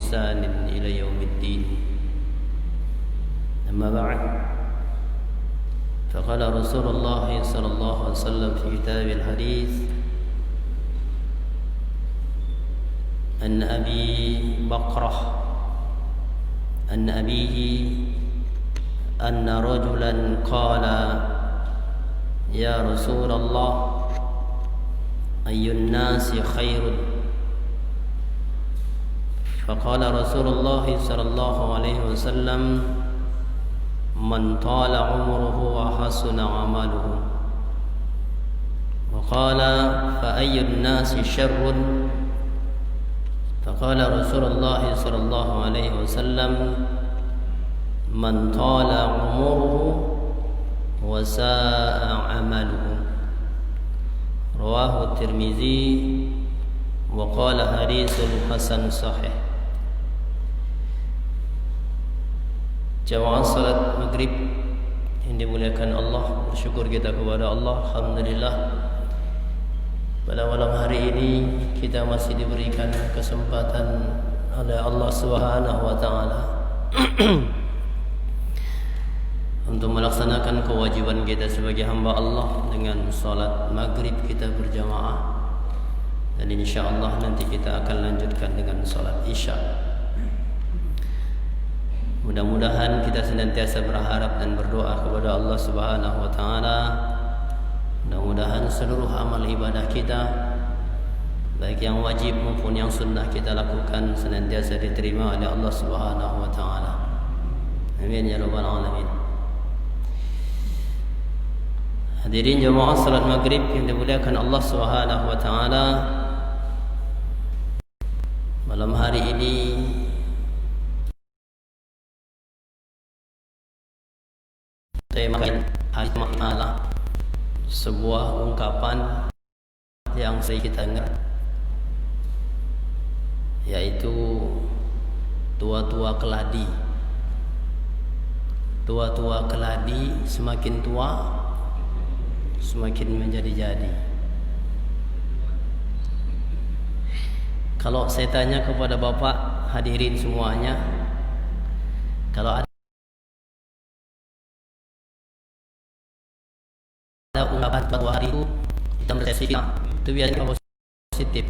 بإحسان إلى يوم الدين. أما بعد، فقال رسول الله صلى الله عليه وسلم في كتاب الحديث: أن أبي بكرة أن أبيه أن رجلا قال: يا رسول الله، أي الناس خير؟ فقال رسول الله صلى الله عليه وسلم: من طال عمره وحسن عمله. وقال: فأي الناس شر؟ فقال رسول الله صلى الله عليه وسلم: من طال عمره وساء عمله. رواه الترمذي وقال حديث حسن صحيح. Jamaah salat maghrib yang dimuliakan Allah, bersyukur kita kepada Allah. Alhamdulillah, pada malam hari ini kita masih diberikan kesempatan oleh Allah Subhanahu wa taala untuk melaksanakan kewajiban kita sebagai hamba Allah dengan salat maghrib kita berjamaah, dan insyaallah nanti kita akan lanjutkan dengan salat isya. Mudah-mudahan kita senantiasa berharap dan berdoa kepada Allah Subhanahu wa taala. Mudah-mudahan seluruh amal ibadah kita, baik yang wajib maupun yang sunnah kita lakukan, senantiasa diterima oleh Allah Subhanahu wa taala. Amin ya rabbal alamin. Hadirin jemaah salat maghrib yang dimuliakan Allah Subhanahu wa taala, malam hari ini tema hari malam sebuah ungkapan yang sering kita dengar, yaitu tua-tua keladi. Tua-tua keladi semakin tua semakin menjadi-jadi. Kalau saya tanya kepada Bapak hadirin semuanya, kalau ada ungkapan tua hari itu kita persepsi itu biasanya positif,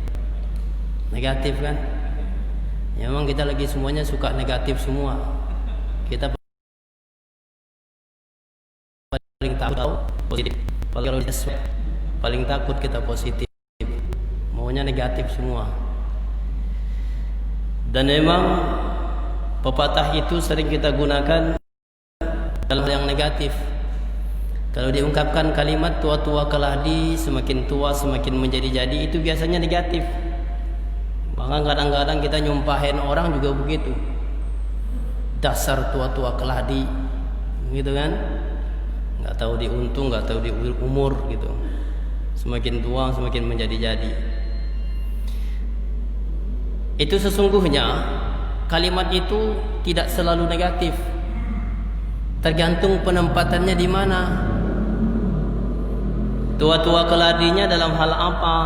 negatif kan? Ya, memang kita lagi semuanya suka negatif semua. Kita paling takut positif. Kalau paling takut kita positif, maunya negatif semua. Dan memang pepatah itu sering kita gunakan dalam hal yang negatif. Kalau diungkapkan kalimat tua-tua keladi, semakin tua semakin menjadi-jadi, itu biasanya negatif. Bahkan kadang-kadang kita nyumpahin orang juga begitu. Dasar tua-tua keladi, gitu kan? Nggak tahu diuntung, nggak tahu di umur gitu. Semakin tua semakin menjadi-jadi. Itu sesungguhnya kalimat itu tidak selalu negatif. Tergantung penempatannya di mana. Tua-tua keladinya dalam hal apa?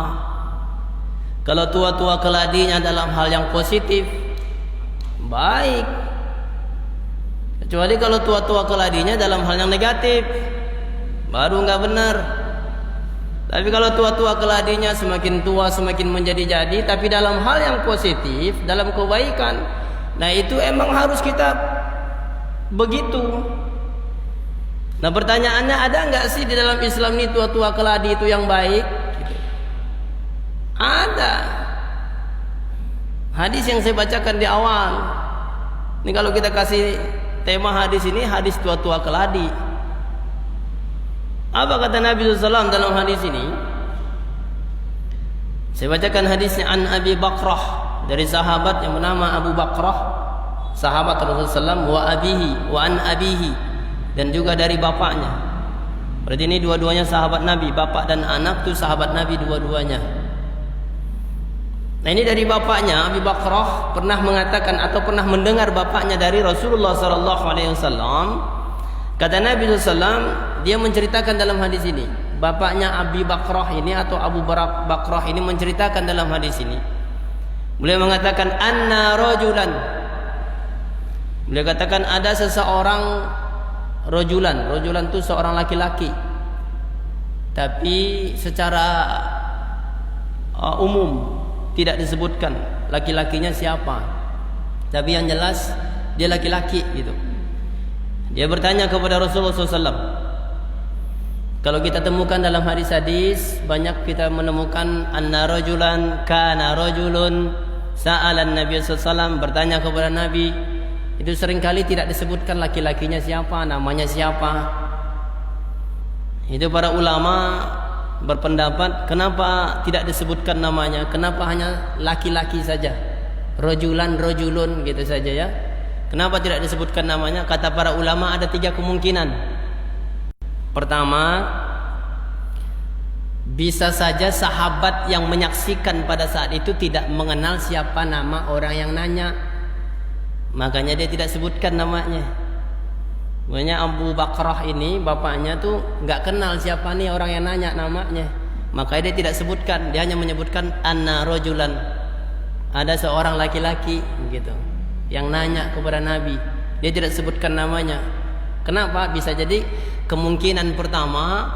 Kalau tua-tua keladinya dalam hal yang positif, baik. Kecuali kalau tua-tua keladinya dalam hal yang negatif, baru nggak benar. Tapi kalau tua-tua keladinya semakin tua semakin menjadi-jadi, tapi dalam hal yang positif, dalam kebaikan, nah itu emang harus kita begitu. Nah pertanyaannya, ada nggak sih di dalam Islam ini tua-tua keladi itu yang baik? Gitu. Ada. Hadis yang saya bacakan di awal. Ini kalau kita kasih tema hadis ini, hadis tua-tua keladi. Apa kata Nabi SAW dalam hadis ini? Saya bacakan hadisnya. An Abi Bakrah, dari sahabat yang bernama Abu Bakrah, sahabat Rasulullah SAW, wa abihi, wa an abihi, dan juga dari bapaknya. Berarti ini dua-duanya sahabat Nabi, bapak dan anak itu sahabat Nabi dua-duanya. Nah ini dari bapaknya, Abi Bakrah pernah mengatakan atau pernah mendengar bapaknya dari Rasulullah SAW. Kata Nabi SAW, dia menceritakan dalam hadis ini. Bapaknya Abi Bakrah ini atau Abu Bakrah ini menceritakan dalam hadis ini. Beliau mengatakan anna rajulan. Beliau katakan ada seseorang rajulan. Rajulan itu seorang laki-laki. Tapi secara umum tidak disebutkan laki-lakinya siapa. Tapi yang jelas dia laki-laki gitu. Dia bertanya kepada Rasulullah SAW. Kalau kita temukan dalam hadis-hadis, banyak kita menemukan anna rajulan kana rajulun sa'alan Nabi SAW, bertanya kepada Nabi. Itu seringkali tidak disebutkan laki-lakinya siapa, namanya siapa. Itu para ulama berpendapat kenapa tidak disebutkan namanya, kenapa hanya laki-laki saja, rajulan, rajulun gitu saja ya. Kenapa tidak disebutkan namanya? Kata para ulama ada 3 kemungkinan. Pertama, bisa saja sahabat yang menyaksikan pada saat itu tidak mengenal siapa nama orang yang nanya, makanya dia tidak sebutkan namanya. Makanya Abu Bakrah ini bapaknya tuh nggak kenal siapa nih orang yang nanya namanya, makanya dia tidak sebutkan. Dia hanya menyebutkan anna rajulan, ada seorang laki-laki gitu yang nanya kepada Nabi. Dia tidak sebutkan namanya. Kenapa? Bisa jadi kemungkinan pertama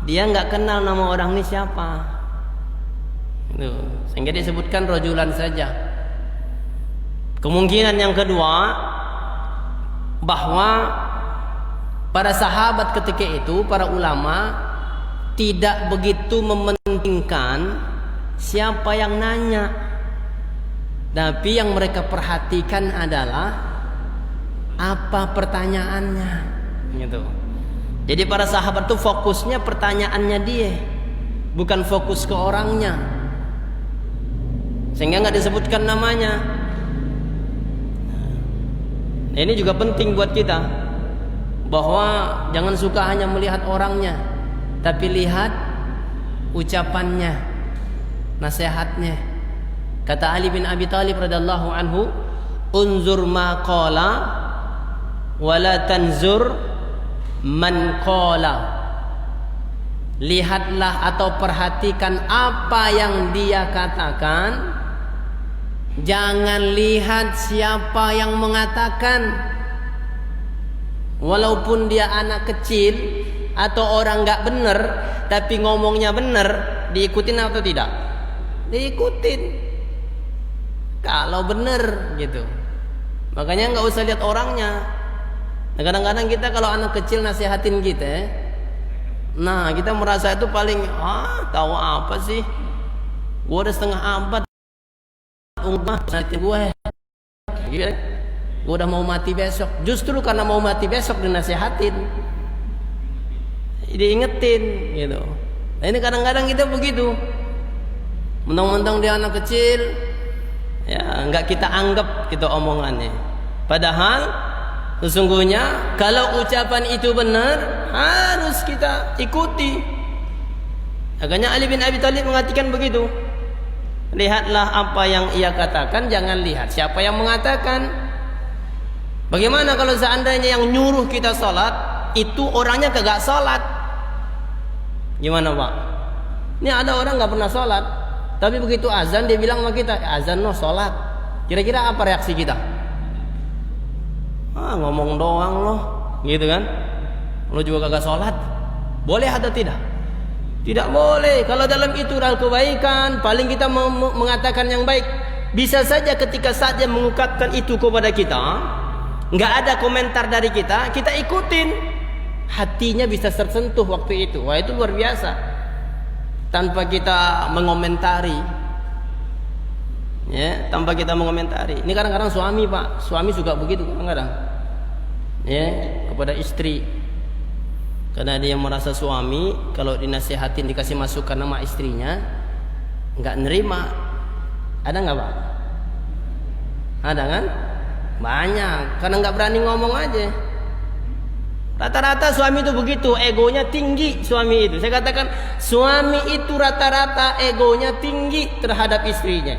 dia nggak kenal nama orang ini siapa, gitu. Sehingga disebutkan rajulan saja. Kemungkinan yang kedua, bahwa para sahabat ketika itu, para ulama tidak begitu mementingkan siapa yang nanya, tapi yang mereka perhatikan adalah apa pertanyaannya, gitu. Jadi para sahabat itu fokusnya pertanyaannya dia, bukan fokus ke orangnya, sehingga nggak disebutkan namanya. Nah, ini juga penting buat kita, bahwa jangan suka hanya melihat orangnya, tapi lihat ucapannya, nasihatnya. Kata Ali bin Abi Thalib radhiyallahu anhu, unzur ma qala wala tanzur man qala. Lihatlah atau perhatikan apa yang dia katakan, jangan lihat siapa yang mengatakan. Walaupun dia anak kecil atau orang gak bener, tapi ngomongnya bener, diikutin atau tidak? Diikutin kalau bener gitu. Makanya gak usah lihat orangnya. Nah, kadang-kadang kita kalau anak kecil nasihatin kita, nah kita merasa itu paling tahu apa sih, gue udah setengah abad nasihatin gue gitu. Gue udah mau mati besok. Justru karena mau mati besok dinasihatin, diingetin gitu. Nah, ini kadang-kadang kita begitu, mentang-mentang dia anak kecil ya nggak kita anggap gitu omongannya. Padahal sesungguhnya kalau ucapan itu benar harus kita ikuti. Makanya Ali bin Abi Thalib mengatakan begitu. Lihatlah apa yang ia katakan, jangan lihat siapa yang mengatakan. Bagaimana kalau seandainya yang nyuruh kita sholat itu orangnya kagak sholat? Gimana Pak? Ini ada orang gak pernah sholat, tapi begitu azan dia bilang sama kita, azan no sholat. Kira-kira apa reaksi kita? Ngomong doang loh, gitu kan? Lo juga kagak sholat. Boleh atau tidak? Tidak boleh. Kalau dalam itu hal kebaikan, paling kita mengatakan yang baik. Bisa saja ketika saat dia mengungkapkan itu kepada kita, nggak ada komentar dari kita, kita ikutin. Hatinya bisa tersentuh waktu itu. Wah, itu luar biasa. Tanpa kita mengomentari, ya, tanpa kita mengomentari. Ini kadang-kadang suami Pak, suami juga begitu kadang-kadang, ya, kepada istri. Karena dia merasa suami kalau dinasihatin dikasih masukan nama istrinya nggak nerima. Ada nggak Pak? Ada kan? Banyak, karena nggak berani ngomong aja. Rata-rata suami itu begitu, egonya tinggi suami itu. Saya katakan suami itu rata-rata egonya tinggi terhadap istrinya.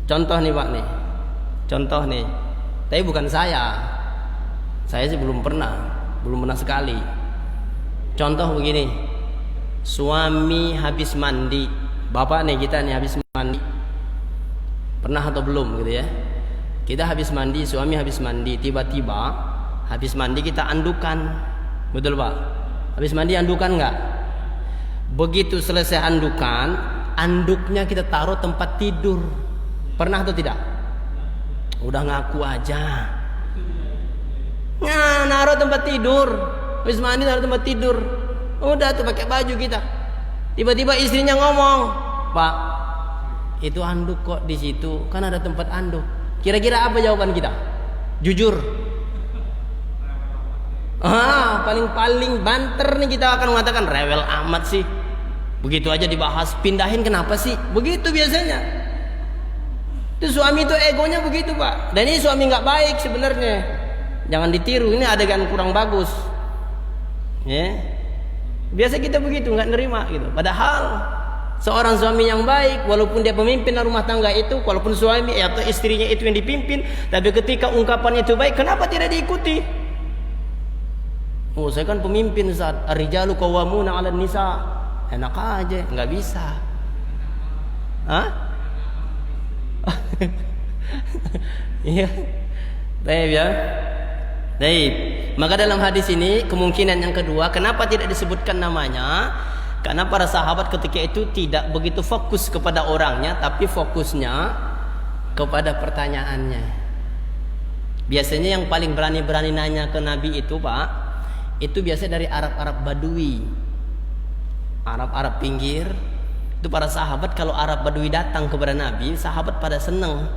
Contoh nih Pak nih, contoh nih. Tapi bukan saya sih belum pernah sekali. Contoh begini, suami habis mandi, bapak nih kita nih habis mandi, Pernah atau belum gitu ya? Kita habis mandi, suami habis mandi, tiba-tiba habis mandi kita andukan. Betul Pak? Habis mandi andukan enggak? Begitu selesai andukan, anduknya kita taruh tempat tidur. Pernah atau tidak? Udah ngaku aja. Nah, naruh tempat tidur. Habis mandi naruh tempat tidur. Udah tuh pakai baju kita. Tiba-tiba istrinya ngomong, "Pak, itu anduk kok di situ? Kan ada tempat anduk." Kira-kira apa jawaban kita? Jujur. Paling banter nih kita akan mengatakan, rewel amat sih. Begitu aja dibahas, pindahin kenapa sih? Begitu biasanya. Itu suami itu egonya begitu Pak. Dan ini suami nggak baik sebenarnya. Jangan ditiru, ini adegan kurang bagus. Ya. Biasa kita begitu, nggak nerima gitu. Padahal seorang suami yang baik, walaupun dia pemimpin rumah tangga itu, walaupun suami atau istrinya itu yang dipimpin, tapi ketika ungkapan itu baik, kenapa tidak diikuti? Oh, saya kan pemimpin Ustaz. Ar-rijalu qawwamuna 'alan nisa. Enak aja, nggak bisa. Hah? Iya. Baik ya. Baik. Maka dalam hadis ini kemungkinan yang kedua, kenapa tidak disebutkan namanya? Karena para sahabat ketika itu tidak begitu fokus kepada orangnya, tapi fokusnya kepada pertanyaannya. Biasanya yang paling berani-berani nanya ke Nabi itu Pak, itu biasanya dari Arab-Arab Badui, Arab-Arab pinggir. Itu para sahabat kalau Arab Badui datang kepada Nabi, sahabat pada senang.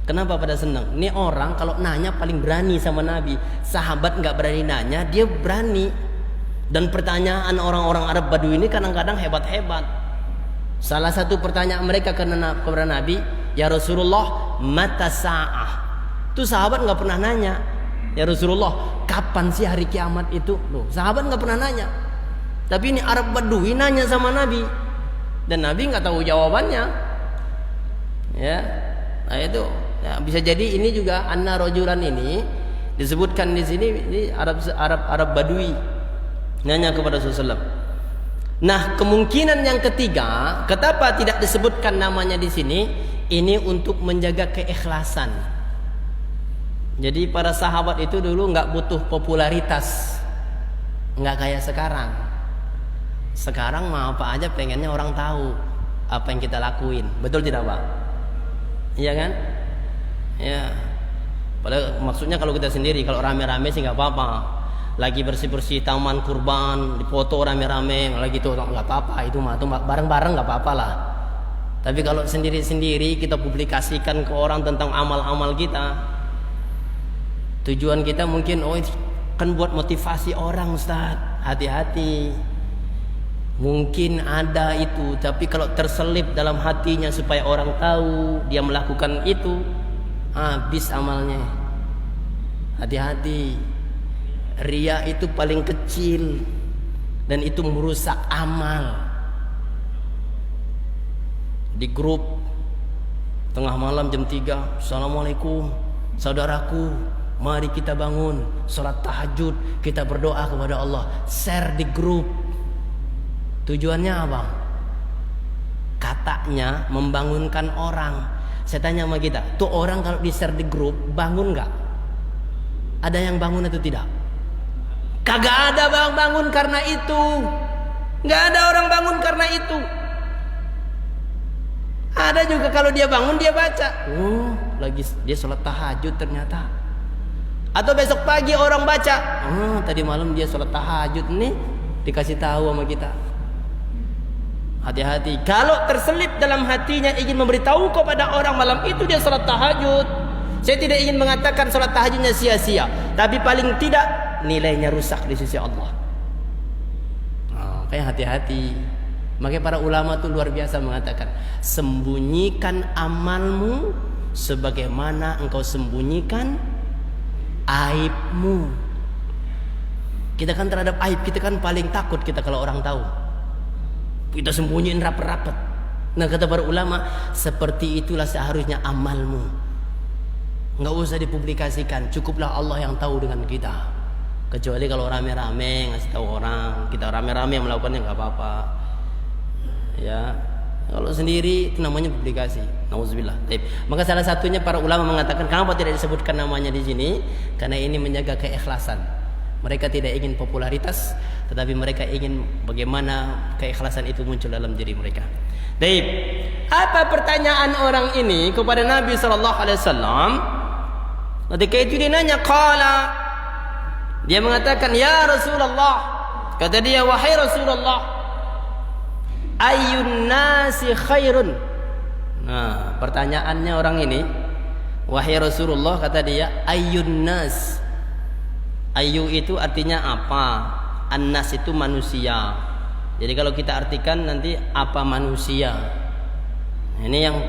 Kenapa pada senang? Ini orang kalau nanya paling berani sama Nabi. Sahabat nggak berani nanya, dia berani. Dan pertanyaan orang-orang Arab Badui ini kadang-kadang hebat-hebat. Salah satu pertanyaan mereka kepada Nabi, "Ya Rasulullah, mata sa'ah?" Itu sahabat nggak pernah nanya. "Ya Rasulullah, kapan sih hari kiamat itu?" Loh, sahabat nggak pernah nanya. Tapi ini Arab Badui nanya sama Nabi, dan Nabi nggak tahu jawabannya. Ya, nah itu ya, bisa jadi ini juga anna rojulan ini disebutkan di sini ini Arab Badui. Nanya kepada Rasulullah. Nah, kemungkinan yang ketiga, kenapa tidak disebutkan namanya di sini? Ini untuk menjaga keikhlasan. Jadi para sahabat itu dulu nggak butuh popularitas, nggak kayak sekarang. Sekarang mah apa aja pengennya orang tahu apa yang kita lakuin. Betul tidak Pak? Iya kan? Ya. Padahal maksudnya kalau kita sendiri, kalau rame-rame sih nggak apa-apa. Lagi bersih-bersih taman kurban, dipoto rame-rame, lagi itu nggak apa-apa, itu mah bareng-bareng nggak apa-apa lah. Tapi kalau sendiri-sendiri kita publikasikan ke orang tentang amal-amal kita, tujuan kita mungkin kan buat motivasi orang Ustaz. Hati-hati. Mungkin ada itu, tapi kalau terselip dalam hatinya supaya orang tahu dia melakukan itu, habis amalnya. Hati-hati. Ria itu paling kecil dan itu merusak amal. Di grup tengah malam jam 3, "Assalamualaikum saudaraku, mari kita bangun salat tahajud, kita berdoa kepada Allah." Share di grup. Tujuannya apa? Katanya membangunkan orang. Saya tanya sama kita, tuh orang kalau di share di grup bangun nggak? Ada yang bangun atau tidak? Kagak ada bangun karena itu. Nggak ada orang bangun karena itu. Ada juga kalau dia bangun dia baca, lagi dia sholat tahajud ternyata. Atau besok pagi orang baca, tadi malam dia sholat tahajud nih, dikasih tahu sama kita. Hati-hati. Kalau terselip dalam hatinya ingin memberitahu kepada orang malam itu dia sholat tahajud. Saya tidak ingin mengatakan sholat tahajudnya sia-sia, tapi paling tidak nilainya rusak di sisi Allah. Kayak hati-hati. Makanya para ulama tuh luar biasa mengatakan, sembunyikan amalmu sebagaimana engkau sembunyikan aibmu. Kita kan terhadap aib kita kan paling takut kita kalau orang tahu. Kita sembunyiin rapat-rapat. Nah kata para ulama, seperti itulah seharusnya amalmu. Nggak usah dipublikasikan, cukuplah Allah yang tahu dengan kita. Kecuali kalau rame-rame ngasih tahu orang, kita rame-rame yang melakukannya nggak apa-apa. Ya, Kalau sendiri itu namanya publikasi. Nauzubillah. Maka salah satunya para ulama mengatakan kenapa tidak disebutkan namanya di sini? Karena ini menjaga keikhlasan. Mereka tidak ingin popularitas, tetapi mereka ingin bagaimana keikhlasan itu muncul dalam diri mereka. Baik. Apa pertanyaan orang ini kepada Nabi sallallahu alaihi wasallam? Ketika itu dia nanya, qala, dia mengatakan, ya Rasulullah, kata dia, wahai Rasulullah, ayyun nasi khairun. Nah, pertanyaannya orang ini, wahai Rasulullah, kata dia, ayyun nas. Ayu itu artinya apa? An-nas itu manusia. Jadi kalau kita artikan nanti apa manusia. Ini yang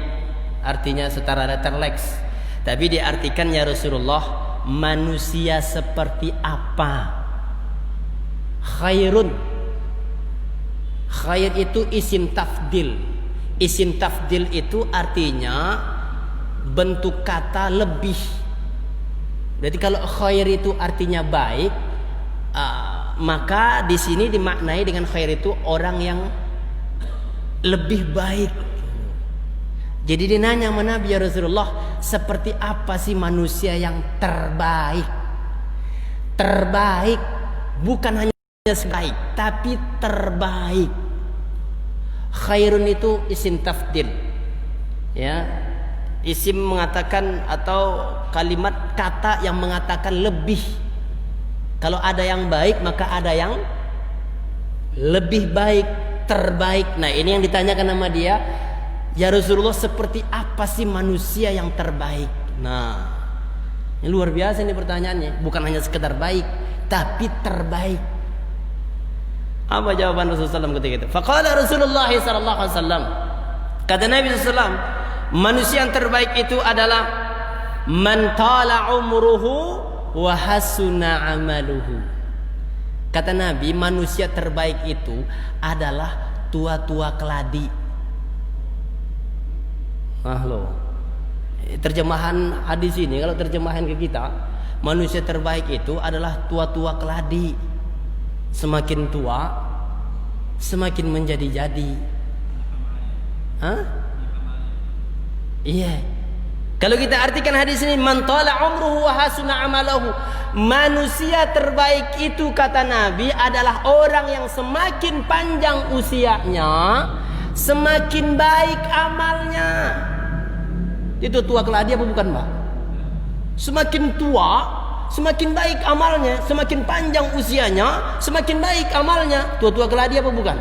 artinya secara letterleks. Tapi diartikan ya Rasulullah, manusia seperti apa? Khairun. Khair itu isim tafdil. Isim tafdil itu artinya bentuk kata lebih. Jadi kalau khair itu artinya baik, maka di sini dimaknai dengan khair itu orang yang lebih baik. Jadi dia nanya sama Nabi, ya Rasulullah, seperti apa sih manusia yang terbaik? Terbaik bukan hanya sebaik, tapi terbaik. Khairun itu isim tafdil. Ya. Isim mengatakan atau kalimat kata yang mengatakan lebih. Kalau ada yang baik, maka ada yang lebih baik, terbaik. Nah, ini yang ditanyakan sama dia, ya Rasulullah, seperti apa sih manusia yang terbaik? Nah, ini luar biasa ini pertanyaannya. Bukan hanya sekedar baik, tapi terbaik. Apa jawaban Rasulullah SAW ketika itu? Faqala Rasulullah SAW. Kata Nabi SAW, manusia yang terbaik itu adalah man tala umruhu wa hasuna amaluhu. Kata Nabi, manusia terbaik itu adalah tua-tua keladi. Loh. Terjemahan hadis ini, kalau terjemahan ke kita, manusia terbaik itu adalah tua-tua keladi. Semakin tua, semakin menjadi-jadi. Hah? Iya. Kalau kita artikan hadis ini, man tala umruhu wa hasuna amalahu. Manusia terbaik itu kata Nabi adalah orang yang semakin panjang usianya, semakin baik amalnya. Itu tua keladi apa bukan, Pak? Semakin tua, semakin baik amalnya, semakin panjang usianya, semakin baik amalnya. Tua-tua keladi apa bukan?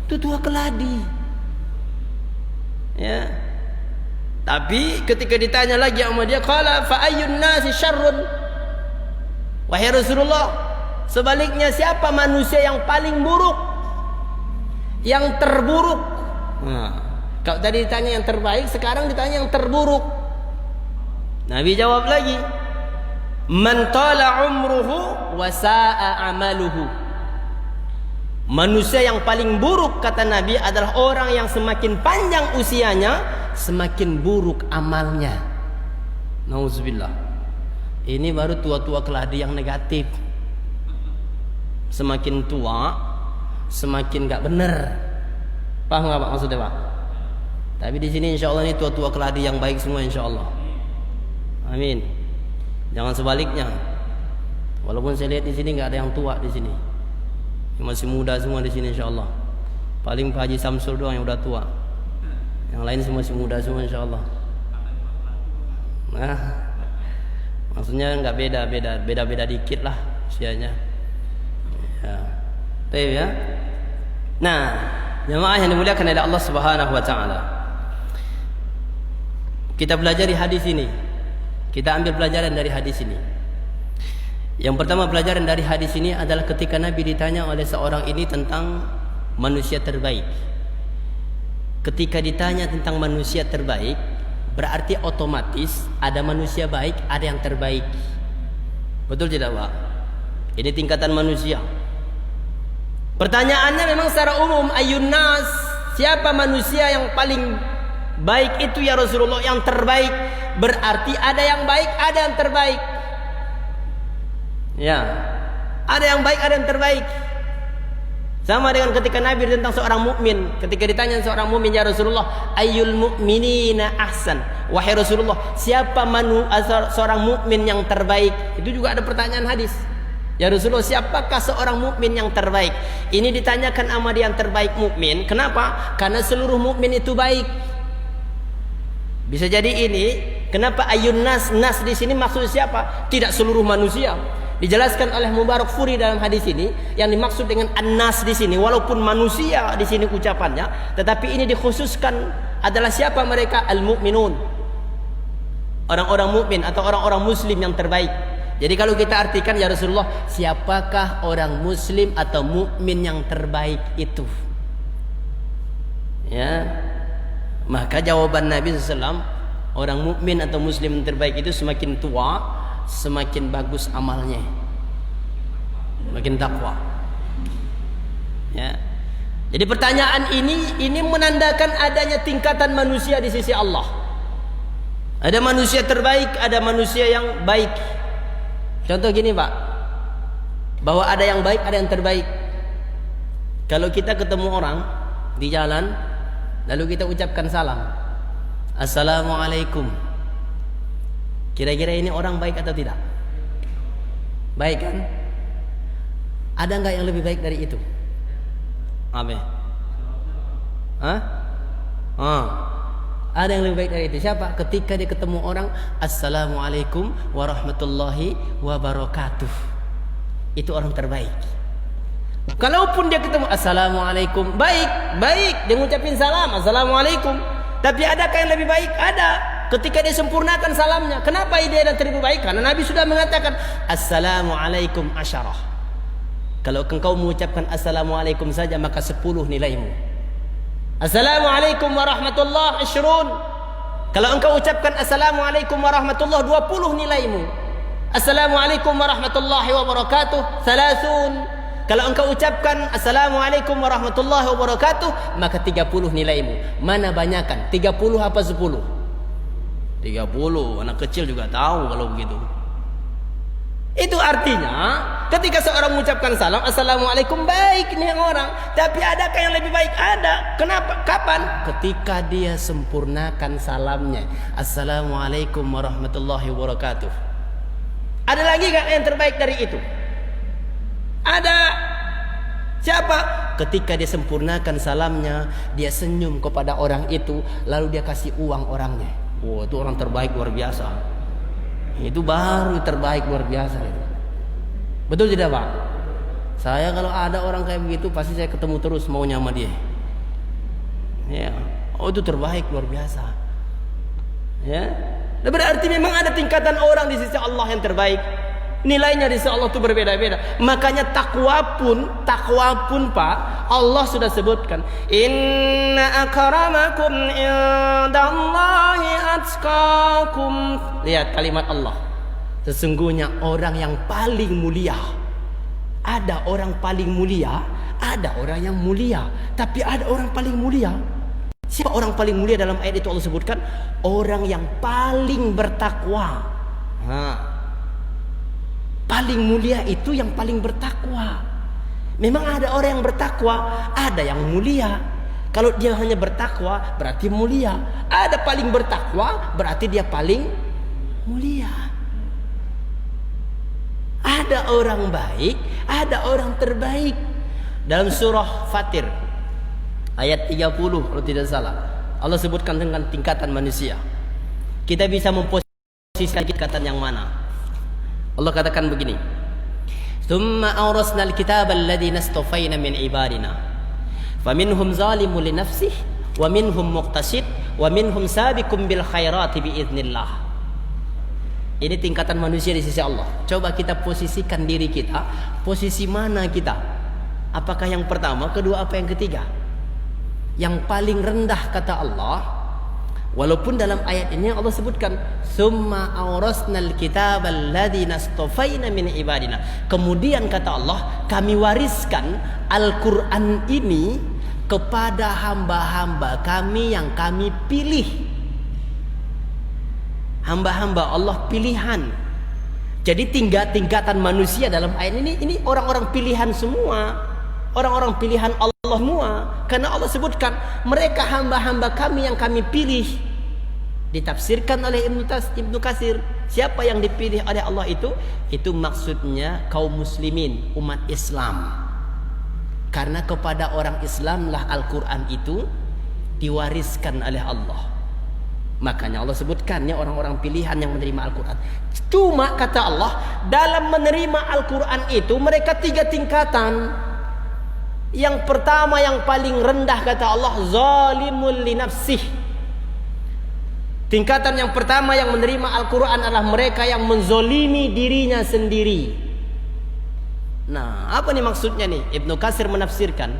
Itu tua keladi. Ya. Tapi ketika ditanya lagi sama dia, qala fa ayyun nasi syarrun. Wahai Rasulullah, sebaliknya siapa manusia yang paling buruk? Yang terburuk. Nah, kalau tadi ditanya yang terbaik, sekarang ditanya yang terburuk. Nabi jawab lagi, man tala umruhu wa sa'a amaluhu. Manusia yang paling buruk kata Nabi adalah orang yang semakin panjang usianya, semakin buruk amalnya. Nauzubillah. Ini baru tua-tua keladi yang negatif. Semakin tua, semakin gak benar. Paham gak Pak maksudnya Pak? Tapi di sini insya Allah ini tua-tua keladi yang baik semua insya Allah. Amin. Jangan sebaliknya. Walaupun saya lihat di sini nggak ada yang tua di sini, masih muda semua di sini insya Allah. Paling Pak Haji Samsul doang yang udah tua. Yang lain semua masih muda semua insya Allah. Nah, maksudnya nggak beda dikit lah usianya. Ya, tahu ya. Nah, jemaah yang dimuliakan oleh Allah Subhanahu Wa Taala. Kita belajar di hadis ini. Kita ambil pelajaran dari hadis ini. Yang pertama pelajaran dari hadis ini adalah ketika Nabi ditanya oleh seorang ini tentang manusia terbaik. Ketika ditanya tentang manusia terbaik, berarti otomatis ada manusia baik, ada yang terbaik. Betul tidak Pak? Ini tingkatan manusia. Pertanyaannya memang secara umum, ayyun nas, siapa manusia yang paling baik itu ya Rasulullah, yang terbaik. Berarti ada yang baik, ada yang terbaik. Ya, ada yang baik, ada yang terbaik. Sama dengan ketika Nabi tentang seorang mukmin, ketika ditanya seorang mukmin, ya Rasulullah, ayyul mu'minina ahsan? Wahai Rasulullah, siapa seorang mukmin yang terbaik? Itu juga ada pertanyaan hadis. Ya Rasulullah, siapakah seorang mukmin yang terbaik? Ini ditanyakan sama dia yang terbaik mukmin. Kenapa? Karena seluruh mukmin itu baik. Bisa jadi ini, kenapa ayun nas? Nas di sini maksud siapa? Tidak seluruh manusia. Dijelaskan oleh Mubarak Furi dalam hadis ini, yang dimaksud dengan an-nas di sini walaupun manusia di sini ucapannya, tetapi ini dikhususkan adalah siapa mereka? Al-mu'minun. Orang-orang mukmin atau orang-orang muslim yang terbaik. Jadi kalau kita artikan, ya Rasulullah, siapakah orang muslim atau mukmin yang terbaik itu? Ya. Maka jawaban Nabi SAW, orang mukmin atau muslim yang terbaik itu semakin tua, semakin bagus amalnya, makin takwa. Ya. Jadi pertanyaan ini menandakan adanya tingkatan manusia di sisi Allah. Ada manusia terbaik, ada manusia yang baik. Contoh gini Pak, bahwa ada yang baik, ada yang terbaik. Kalau kita ketemu orang di jalan, lalu kita ucapkan salam, Assalamualaikum. Kira-kira ini orang baik atau tidak? Baik kan? Ada nggak yang lebih baik dari itu? Apa? Hah? Ada yang lebih baik dari itu. Siapa? Ketika dia ketemu orang, Assalamualaikum warahmatullahi wabarakatuh. Itu orang terbaik. Kalaupun dia ketemu Assalamualaikum, baik, dia ngucapin salam, Assalamualaikum. Tapi adakah yang lebih baik? Ada. Ketika dia sempurnakan salamnya. Kenapa dia yang lebih baik? Karena Nabi sudah mengatakan Assalamualaikum asyarah. Kalau engkau mengucapkan Assalamualaikum saja, maka 10 nilaimu. Assalamualaikum warahmatullahi isyrun. Kalau engkau ucapkan Assalamualaikum warahmatullahi 20 nilaimu. Assalamualaikum warahmatullahi wabarakatuh 30. Kalau engkau ucapkan Assalamualaikum warahmatullahi wabarakatuh, maka 30 nilaimu. Mana banyakan? 30 apa 10? 30. Anak kecil juga tahu kalau begitu. Itu artinya ketika seorang mengucapkan salam Assalamualaikum, baik nih yang orang. Tapi adakah yang lebih baik? Ada. Kenapa? Kapan? Ketika dia sempurnakan salamnya, Assalamualaikum warahmatullahi wabarakatuh. Ada lagi gak yang terbaik dari itu? Ada. Siapa? Ketika dia sempurnakan salamnya, dia senyum kepada orang itu, lalu dia kasih uang orangnya. Wah, itu orang terbaik luar biasa. Itu baru terbaik luar biasa itu. Betul tidak Pak? Saya kalau ada orang kayak begitu, pasti saya ketemu terus maunya sama dia. Ya, oh itu terbaik luar biasa. Ya, berarti memang ada tingkatan orang di sisi Allah yang terbaik. Nilainya di sisi Allah itu berbeda-beda. Makanya takwa pun Pak, Allah sudah sebutkan, inna akramakum indallahi atqakum. Lihat kalimat Allah. Sesungguhnya orang yang paling mulia. Ada orang paling mulia, ada orang yang mulia, tapi ada orang paling mulia. Siapa orang paling mulia dalam ayat itu Allah sebutkan? Orang yang paling bertakwa. Paling mulia itu yang paling bertakwa. Memang ada orang yang bertakwa, ada yang mulia. Kalau dia hanya bertakwa berarti mulia. Ada paling bertakwa berarti dia paling mulia. Ada orang baik, ada orang terbaik. Dalam surah Fatir ayat 30 kalau tidak salah, Allah sebutkan tentang tingkatan manusia. Kita bisa memposisikan tingkatan yang mana? Allah katakan begini, "Tsumma awrasna al-kitaba alladhina istafayna min ibadina, faminhum zalimun li nafsihi wa minhum muqtasid wa minhum sabiqun bil khairati bi idznillah." Ini tingkatan manusia di sisi Allah. Coba kita posisikan diri kita, posisi mana kita? Apakah yang pertama, kedua, apa yang ketiga? Yang paling rendah kata Allah, walaupun dalam ayat ini Allah sebutkan summa awrasnal kitabal ladzina istafayna min ibadina. Kemudian kata Allah, kami wariskan Al-Qur'an ini kepada hamba-hamba kami yang kami pilih. Hamba-hamba Allah pilihan. Jadi tingkatan manusia dalam ayat ini orang-orang pilihan semua. orang-orang pilihan Allah semua. Karena Allah sebutkan mereka hamba-hamba kami yang kami pilih. Ditafsirkan oleh Ibnu Katsir, siapa yang dipilih oleh Allah itu? Itu maksudnya kaum muslimin, umat Islam. Karena kepada orang Islam lah Al-Quran itu diwariskan oleh Allah. Makanya Allah sebutkannya orang-orang pilihan yang menerima Al-Quran. Cuma kata Allah, dalam menerima Al-Quran itu mereka 3 tingkatan. Yang pertama yang paling rendah kata Allah, zalimul li nafsih. Tingkatan yang pertama yang menerima Al-Quran adalah mereka yang menzolimi dirinya sendiri. Nah, apa nih maksudnya nih? Ibnu Katsir menafsirkan,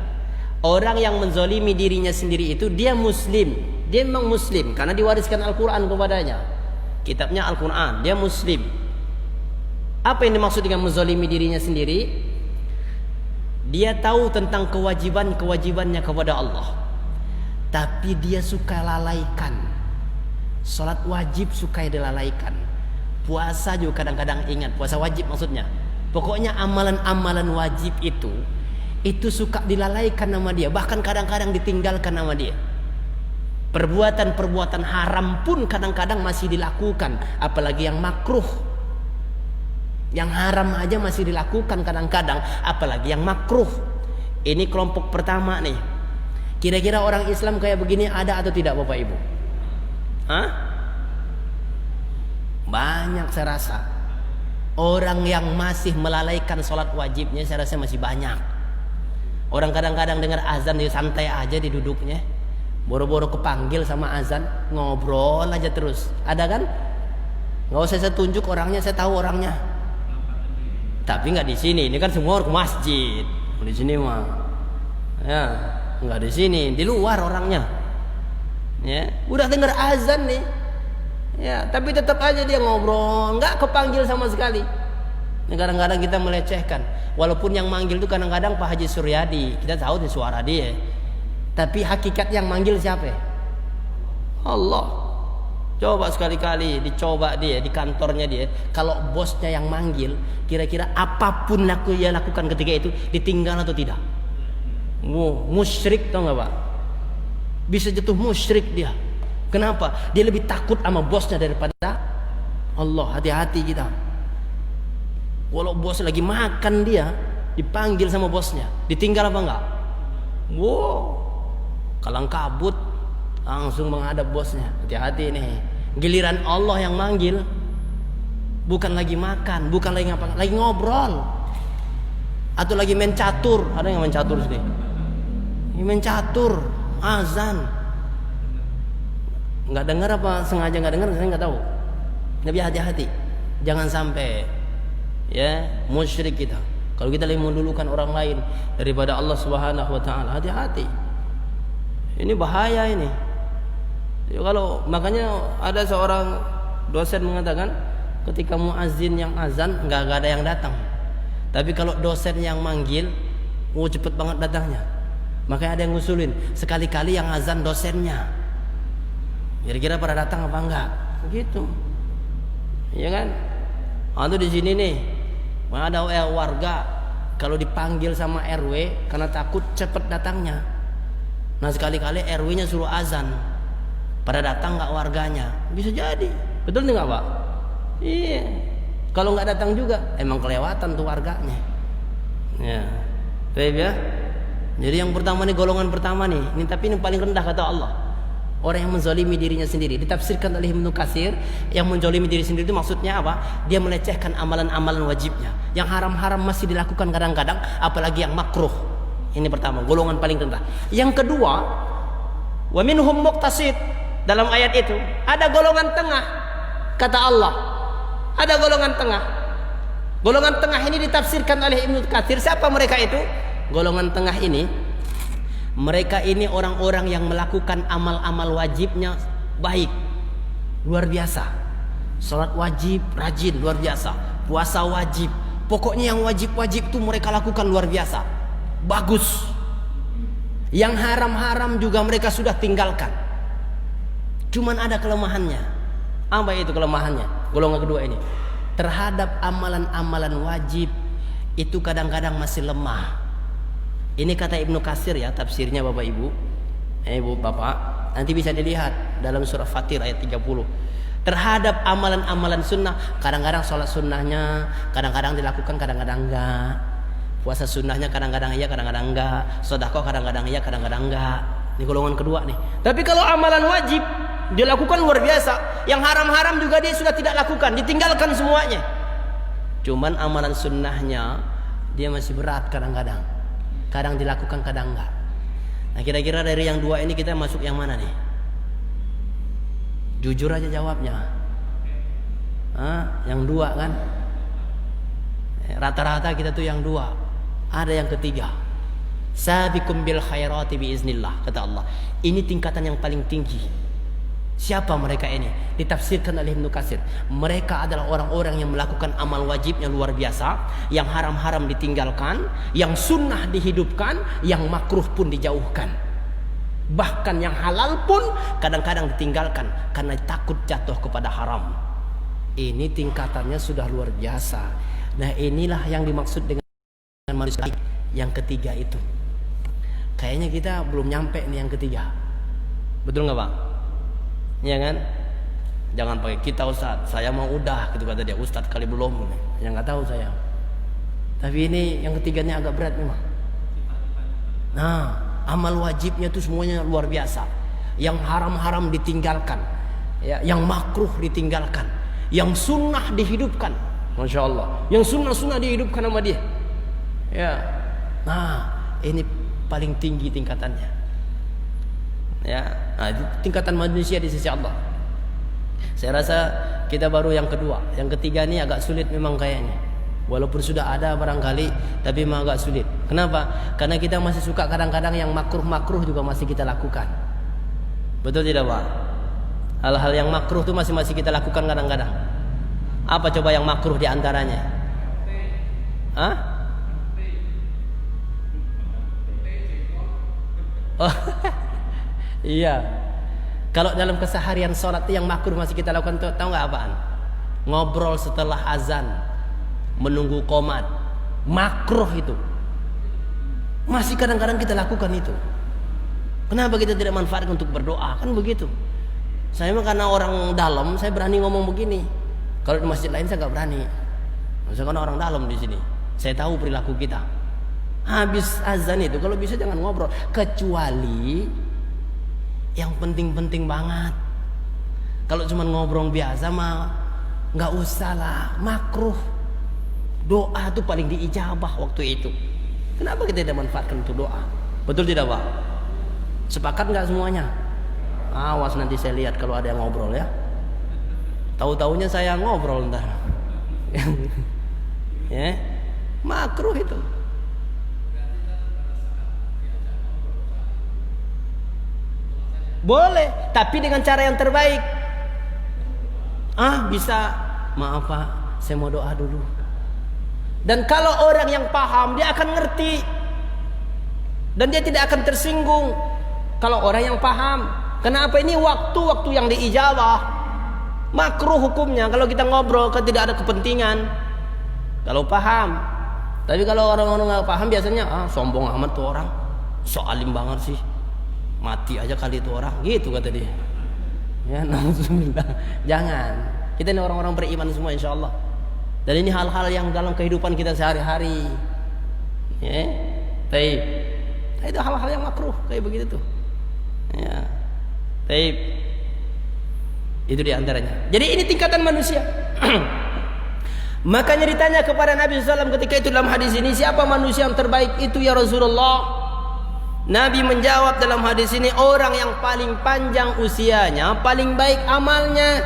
orang yang menzolimi dirinya sendiri itu dia muslim. Dia memang muslim karena diwariskan Al-Quran kepadanya. Kitabnya Al-Quran, dia muslim. Apa yang dimaksud dengan menzolimi dirinya sendiri? Dia tahu tentang kewajiban-kewajibannya kepada Allah, tapi dia suka lalaikan. Salat wajib suka dilalaikan. Puasa juga kadang-kadang ingat, puasa wajib maksudnya. Pokoknya amalan-amalan wajib itu suka dilalaikan nama dia, bahkan kadang-kadang ditinggalkan nama dia. Perbuatan-perbuatan haram pun kadang-kadang masih dilakukan, apalagi yang makruh. Yang haram aja masih dilakukan kadang-kadang, apalagi yang makruh. Ini kelompok pertama nih. Kira-kira orang Islam kayak begini ada atau tidak Bapak Ibu? Hah? Banyak saya rasa. Orang yang masih melalaikan sholat wajibnya saya rasa masih banyak. Orang kadang-kadang dengar azan dia santai aja di duduknya. Boro-boro kepanggil sama azan, ngobrol aja terus. Ada kan? Nggak usah saya tunjuk orangnya, saya tahu orangnya. Tapi nggak di sini. Ini kan semua orang ke masjid. Di sini mah, ya nggak di sini. Di luar orangnya. Ya, udah dengar azan nih. Ya, tapi tetap aja dia ngobrol, nggak kepanggil sama sekali. Kadang-kadang kita melecehkan. Walaupun yang manggil itu kadang-kadang Pak Haji Suryadi, kita tahu nih suara dia. Tapi hakikat yang manggil siapa? Allah. Coba sekali-kali dicoba dia di kantornya dia. Kalau bosnya yang manggil, kira-kira apapun dia lakukan ketika itu ditinggal atau tidak? Musyrik tau nggak Pak? Bisa jatuh musyrik dia. Kenapa? Dia lebih takut sama bosnya daripada Allah. Hati-hati kita. Walau bos lagi makan dia dipanggil sama bosnya, ditinggal apa enggak? Kalang kabut langsung menghadap bosnya. Hati-hati nih. Giliran Allah yang manggil, bukan lagi makan, bukan lagi ngapa, lagi ngobrol. Atau lagi main catur. Ada yang main catur sini? Main catur, azan. Nggak dengar apa sengaja nggak dengar, saya nggak tahu. Tapi hati-hati, jangan sampai ya musyrik kita. Kalau kita lebih mendulukan orang lain daripada Allah Subhanahu Wa Taala, hati-hati. Ini bahaya ini. Ya, kalau makanya ada seorang dosen mengatakan, ketika muazin yang azan nggak ada yang datang. Tapi kalau dosen yang manggil, cepet banget datangnya. Makanya ada yang ngusulin, sekali-kali yang azan dosennya. Kira-kira pada datang apa enggak? Begitu. Iya kan? Atau di sini nih, ada warga kalau dipanggil sama RW karena takut cepet datangnya. Nah sekali-kali RW-nya suruh azan, pada datang nggak warganya, bisa jadi. Betul nggak Pak? Iya. Kalau nggak datang juga, emang kelewatan tuh warganya. Ya, baik ya. Jadi yang pertama nih, golongan pertama nih, ini tapi ini paling rendah kata Allah. Orang yang menzalimi dirinya sendiri. Ditafsirkan oleh Ibnu Katsir, yang menzalimi diri sendiri itu maksudnya apa? Dia melecehkan amalan-amalan wajibnya. Yang haram-haram masih dilakukan kadang-kadang, apalagi yang makruh. Ini pertama, golongan paling rendah. Yang kedua, wa minhum muqtasid. Dalam ayat itu ada golongan tengah. Kata Allah, ada golongan tengah. Golongan tengah ini ditafsirkan oleh Ibnu Katsir. Siapa mereka itu? Golongan tengah ini, mereka ini orang-orang yang melakukan amal-amal wajibnya baik, luar biasa. Salat wajib rajin, luar biasa. Puasa wajib, pokoknya yang wajib-wajib itu mereka lakukan luar biasa, bagus. Yang haram-haram juga mereka sudah tinggalkan. Cuman ada kelemahannya. Apa itu kelemahannya? Golongan kedua ini, terhadap amalan-amalan wajib itu kadang-kadang masih lemah. Ini kata Ibnu Katsir ya, tafsirnya Bapak Ibu. Ibu Bapak, nanti bisa dilihat dalam surah Fatir ayat 30. Terhadap amalan-amalan sunnah, kadang-kadang sholat sunnahnya kadang-kadang dilakukan, kadang-kadang enggak. Puasa sunnahnya kadang-kadang iya, kadang-kadang enggak. Sedekah kadang-kadang iya, kadang-kadang enggak. Ini golongan kedua nih. Tapi kalau amalan wajib dilakukan luar biasa, yang haram-haram juga dia sudah tidak lakukan, ditinggalkan semuanya. Cuman amalan sunnahnya dia masih berat kadang-kadang. Kadang dilakukan, kadang enggak. Nah, kira-kira dari yang dua ini kita masuk yang mana nih? Jujur aja jawabnya. Yang dua kan? Rata-rata kita tuh yang dua. Ada yang ketiga. Sabiqum bil khairati biiznillah, kata Allah. Ini tingkatan yang paling tinggi. Siapa mereka ini? Ditafsirkan oleh Ibnu Katsir. Mereka adalah orang-orang yang melakukan amal wajibnya luar biasa, yang haram-haram ditinggalkan, yang sunnah dihidupkan, yang makruh pun dijauhkan. Bahkan yang halal pun kadang-kadang ditinggalkan karena takut jatuh kepada haram. Ini tingkatannya sudah luar biasa. Nah, inilah yang dimaksud dengan manusia yang ketiga itu. Kayaknya kita belum nyampe nih yang ketiga. Betul nggak Pak? Iya kan? Jangan pakai kita Ustaz, saya mau udah gitu kata dia. Ustaz kali belum. Ya nggak tahu saya. Tapi ini yang ketiganya agak berat memang. Nah, amal wajibnya itu semuanya luar biasa. Yang haram-haram ditinggalkan, ya, yang makruh ditinggalkan, yang sunnah dihidupkan. Masya Allah. Yang sunnah-sunnah dihidupkan sama dia. Ya. Nah, ini paling tinggi tingkatannya. Ya, nah, itu tingkatan manusia di sisi Allah. Saya rasa kita baru yang kedua. Yang ketiga ini agak sulit memang kayaknya. Walaupun sudah ada barangkali, tapi memang agak sulit. Kenapa? Karena kita masih suka kadang-kadang yang makruh-makruh juga masih kita lakukan. Betul tidak Pak? Hal-hal yang makruh itu masih kita lakukan kadang-kadang. Apa coba yang makruh di antaranya? Hah? Oh, iya. Kalau dalam keseharian sholat yang makruh masih kita lakukan, tahu nggak apaan? Ngobrol setelah azan, menunggu qomat, makruh itu. Masih kadang-kadang kita lakukan itu. Kenapa kita tidak manfaatkan untuk berdoa? Kan begitu. Saya mah karena orang dalam, saya berani ngomong begini. Kalau di masjid lain saya nggak berani. Misalkan orang dalam di sini, saya tahu perilaku kita. Habis azan itu kalau bisa jangan ngobrol, kecuali yang penting-penting banget. Kalau cuma ngobrol biasa mah nggak usah lah, makruh. Doa itu paling diijabah waktu itu. Kenapa kita tidak manfaatkan untuk doa? Betul tidak Pak? Sepakat nggak semuanya? Awas nanti saya lihat kalau ada yang ngobrol ya. Tahu-taunya saya ngobrol ntar. Ya, makruh itu. Boleh, tapi dengan cara yang terbaik. Bisa, maaf Pak, saya mau doa dulu. Dan kalau orang yang paham, dia akan ngerti. Dan dia tidak akan tersinggung. Kalau orang yang paham. Kenapa ini waktu-waktu yang diijabah? Makruh hukumnya kalau kita ngobrol kan tidak ada kepentingan. Kalau paham. Tapi kalau orang-orang nggak paham biasanya sombong amat tuh orang. So alim banget sih. Mati aja kali itu orang, gitu kata dia. Ya, nauzubillah. Jangan. Kita ini orang-orang beriman semua insyaallah. Dan ini hal-hal yang dalam kehidupan kita sehari-hari. Ya. Baik. Itu hal-hal yang makruh kayak begitu tuh. Ya. Baik. Itu di antaranya. Jadi ini tingkatan manusia. Makanya ditanya kepada Nabi SAW ketika itu dalam hadis ini, siapa manusia yang terbaik itu ya Rasulullah? Nabi menjawab dalam hadis ini, orang yang paling panjang usianya, paling baik amalnya.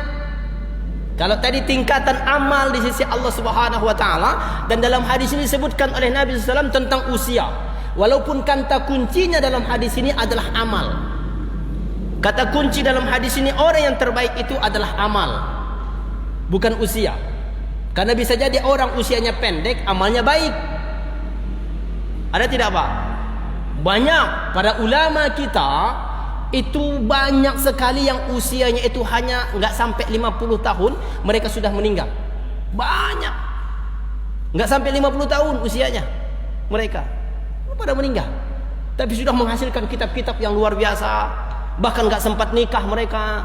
Kalau tadi tingkatan amal di sisi Allah Subhanahu wa taala, dan dalam hadis ini disebutkan oleh Nabi SAW tentang usia. Walaupun kata kuncinya dalam hadis ini adalah amal. Kata kunci dalam hadis ini, orang yang terbaik itu adalah amal, bukan usia. Karena bisa jadi orang usianya pendek, amalnya baik. Ada tidak Pak? Banyak para ulama kita itu banyak sekali yang usianya itu hanya nggak sampai 50 tahun mereka sudah meninggal. Banyak. Nggak sampai 50 tahun usianya mereka. pada meninggal. Tapi sudah menghasilkan kitab-kitab yang luar biasa. Bahkan gak sempat nikah mereka.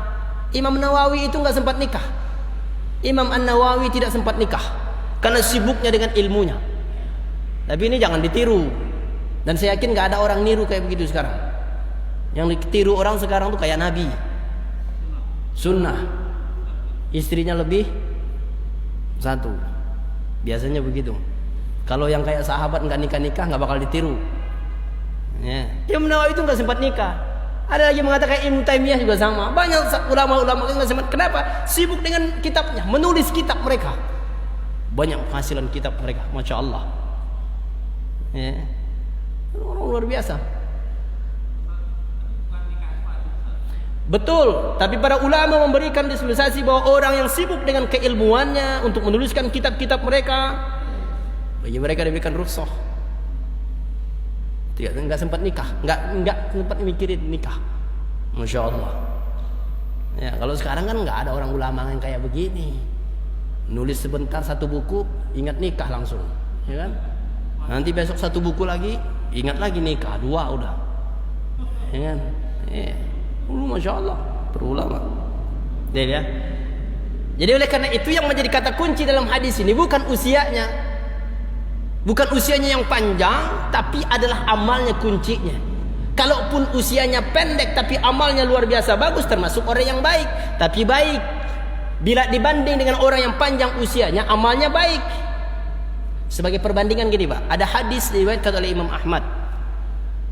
Imam Nawawi itu gak sempat nikah. Imam An-Nawawi tidak sempat nikah karena sibuknya dengan ilmunya. Tapi ini jangan ditiru. Dan saya yakin gak ada orang niru kayak begitu sekarang. Yang ditiru orang sekarang tuh kayak Nabi. Sunnah. Istrinya lebih satu. Biasanya begitu. Kalau yang kayak sahabat gak nikah-nikah gak bakal ditiru. Ya. Imam Nawawi itu gak sempat nikah. Ada lagi mengatakan Ibnu Taimiyah juga sama. Banyak ulama-ulama yang gak sempat. Kenapa? Sibuk dengan kitabnya, menulis kitab mereka. Banyak penghasilan kitab mereka, Masya Allah. Ya. Orang luar biasa. Betul, tapi para ulama memberikan dispensasi bahwa orang yang sibuk dengan keilmuannya untuk menuliskan kitab-kitab mereka, bagi mereka diberikan rukhsah. Enggak sempat nikah, enggak sempat mikirin nikah. Masya Allah. Ya, kalau sekarang kan enggak ada orang ulama yang kayak begini. Nulis sebentar satu buku, ingat nikah langsung, ya kan? Nanti besok satu buku lagi, ingat lagi nikah, dua udah. Ya kan? Masya Allah, berulama. Ya. Jadi oleh karena itu yang menjadi kata kunci dalam hadis ini bukan usianya. Bukan usianya yang panjang, tapi adalah amalnya kuncinya. Kalaupun usianya pendek tapi amalnya luar biasa bagus, termasuk orang yang baik. Tapi baik bila dibanding dengan orang yang panjang usianya, amalnya baik. Sebagai perbandingan gini Pak, ada hadis diriwayatkan oleh Imam Ahmad.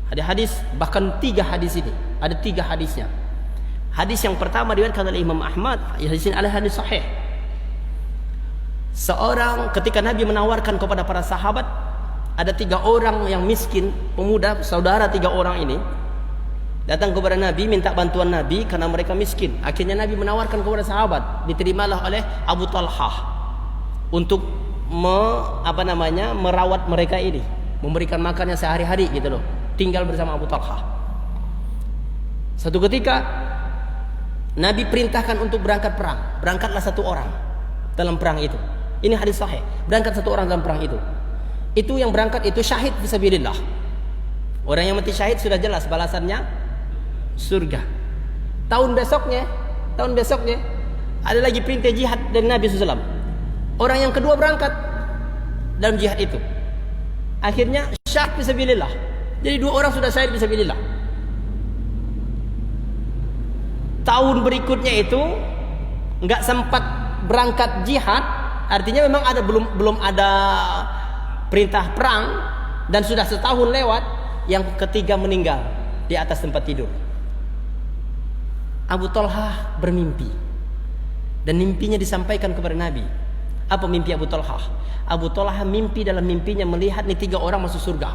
Ada hadis, bahkan 3 hadis ini. Ada 3 hadisnya. Hadis yang pertama diriwayatkan oleh Imam Ahmad, hadis ini adalah hadis sahih. Seorang ketika Nabi menawarkan kepada para sahabat, ada 3 orang yang miskin, pemuda, saudara 3 orang ini datang kepada Nabi minta bantuan Nabi karena mereka miskin. Akhirnya Nabi menawarkan kepada sahabat, diterimalah oleh Abu Talhah untuk merawat mereka ini, memberikan makannya sehari-hari gitu loh, tinggal bersama Abu Talhah. Satu ketika Nabi perintahkan untuk berangkat perang. Berangkatlah 1 orang dalam perang itu. Ini hadis sahih. Berangkat 1 orang dalam perang itu. Itu yang berangkat itu syahid fisabilillah. Orang yang mati syahid sudah jelas balasannya surga. Tahun besoknya ada lagi perintah jihad dari Nabi SAW. Orang yang kedua berangkat dalam jihad itu. Akhirnya syahid fisabilillah. Jadi 2 orang sudah syahid fisabilillah. Tahun berikutnya itu nggak sempat berangkat jihad. Artinya memang belum ada perintah perang dan sudah setahun lewat, yang ketiga meninggal di atas tempat tidur. Abu Talhah bermimpi dan mimpinya disampaikan kepada Nabi. Apa mimpi Abu Talhah? Abu Talhah mimpi, dalam mimpinya melihat nih 3 orang masuk surga.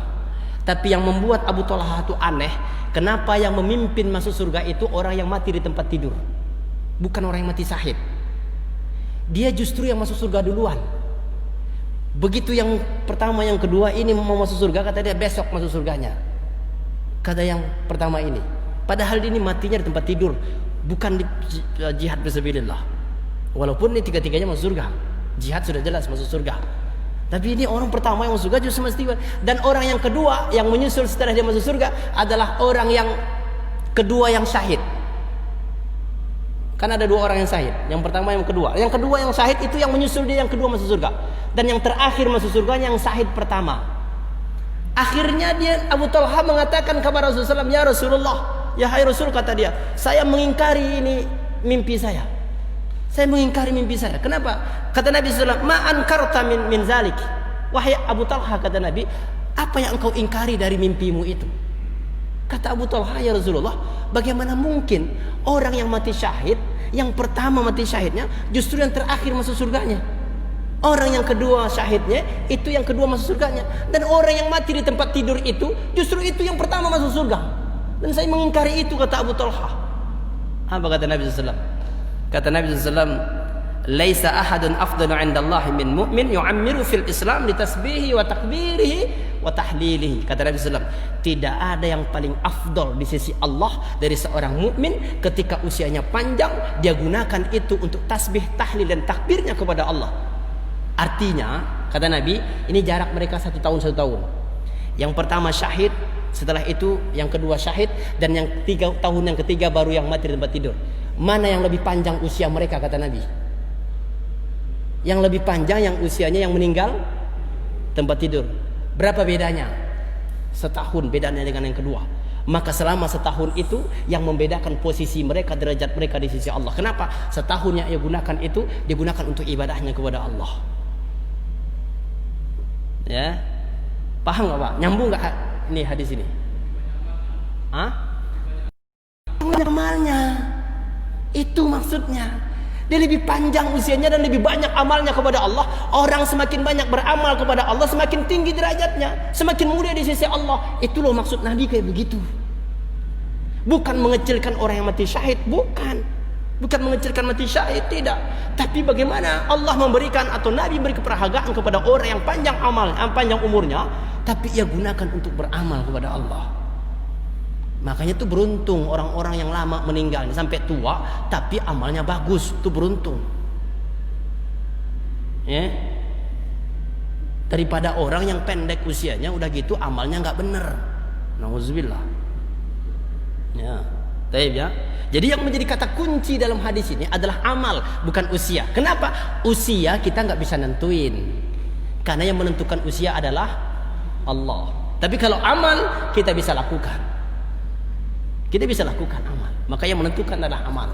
Tapi yang membuat Abu Talhah itu aneh, kenapa yang memimpin masuk surga itu orang yang mati di tempat tidur, bukan orang yang mati syahid. Dia justru yang masuk surga duluan. Begitu yang pertama, yang kedua ini mau masuk surga, kata dia besok masuk surganya. Kata yang pertama ini, padahal ini matinya di tempat tidur, bukan di jihad fisabilillah. Walaupun ini 3-tiganya masuk surga, jihad sudah jelas masuk surga. Tapi ini orang pertama yang masuk surga justru mesti. Dan orang yang kedua yang menyusul setelah dia masuk surga adalah orang yang kedua yang syahid. Kan ada 2 orang yang syahid, yang pertama yang kedua. Yang kedua yang syahid itu yang menyusul dia yang kedua masuk surga. Dan yang terakhir masuk surganya yang syahid pertama. Akhirnya dia Abu Talha mengatakan kepada Rasulullah SAW, "Ya Rasulullah, ya hai Rasul," kata dia, "saya mengingkari ini mimpi saya. Saya mengingkari mimpi saya." Kenapa? Kata Nabi SAW, "Ma ankarta min zalik." Wahai Abu Talha, kata Nabi, apa yang engkau ingkari dari mimpimu itu? Kata Abu Talha, "Ya Rasulullah, bagaimana mungkin orang yang mati syahid, yang pertama mati syahidnya justru yang terakhir masuk surganya? Orang yang kedua syahidnya itu yang kedua masuk surganya, dan orang yang mati di tempat tidur itu justru itu yang pertama masuk surga. Dan saya mengingkari itu," kata Abu Talha. Apa kata Nabi SAW? Kata Nabi SAW, "Laisa ahadun afdalu 'indallahi min mu'min yu'ammiru fil Islam li tasbihi wa takbirihi wa tahlilihi." Kata Nabi SAW, tidak ada yang paling afdal di sisi Allah dari seorang mukmin ketika usianya panjang, dia gunakan itu untuk tasbih, tahlil dan takbirnya kepada Allah. Artinya, kata Nabi, ini jarak mereka 1 tahun 1 tahun. Yang pertama syahid, setelah itu yang kedua syahid, dan yang 3 tahun yang ketiga baru yang mati di tempat tidur. Mana yang lebih panjang usia mereka kata Nabi? Yang lebih panjang yang usianya yang meninggal tempat tidur. Berapa bedanya? Setahun bedanya dengan yang kedua. Maka selama setahun itu yang membedakan posisi mereka, derajat mereka di sisi Allah. Kenapa? Setahun yang ia gunakan itu digunakan untuk ibadahnya kepada Allah. Ya, paham nggak Pak? Nyambung nggak ini hadis ini? Hah? Amalnya, itu maksudnya. Dia lebih panjang usianya dan lebih banyak amalnya kepada Allah. Orang semakin banyak beramal kepada Allah, semakin tinggi derajatnya, semakin mulia di sisi Allah. Itu loh maksud Nabi kayak begitu. Bukan mengecilkan orang yang mati syahid, bukan. Bukan mengecilkan mati syahid, tidak. Tapi bagaimana Allah memberikan atau Nabi beri keperhargaan kepada orang yang panjang amal, panjang umurnya, tapi ia gunakan untuk beramal kepada Allah. Makanya itu beruntung orang-orang yang lama meninggal sampai tua, tapi amalnya bagus, itu beruntung. Ya. Daripada orang yang pendek usianya, udah gitu amalnya nggak bener. Nauzubillah. Ya, taib ya. Jadi yang menjadi kata kunci dalam hadis ini adalah amal, bukan usia. Kenapa? Usia kita nggak bisa nentuin, karena yang menentukan usia adalah Allah. Tapi kalau amal kita bisa lakukan. Kita bisa lakukan amal. Maka yang menentukan adalah amal.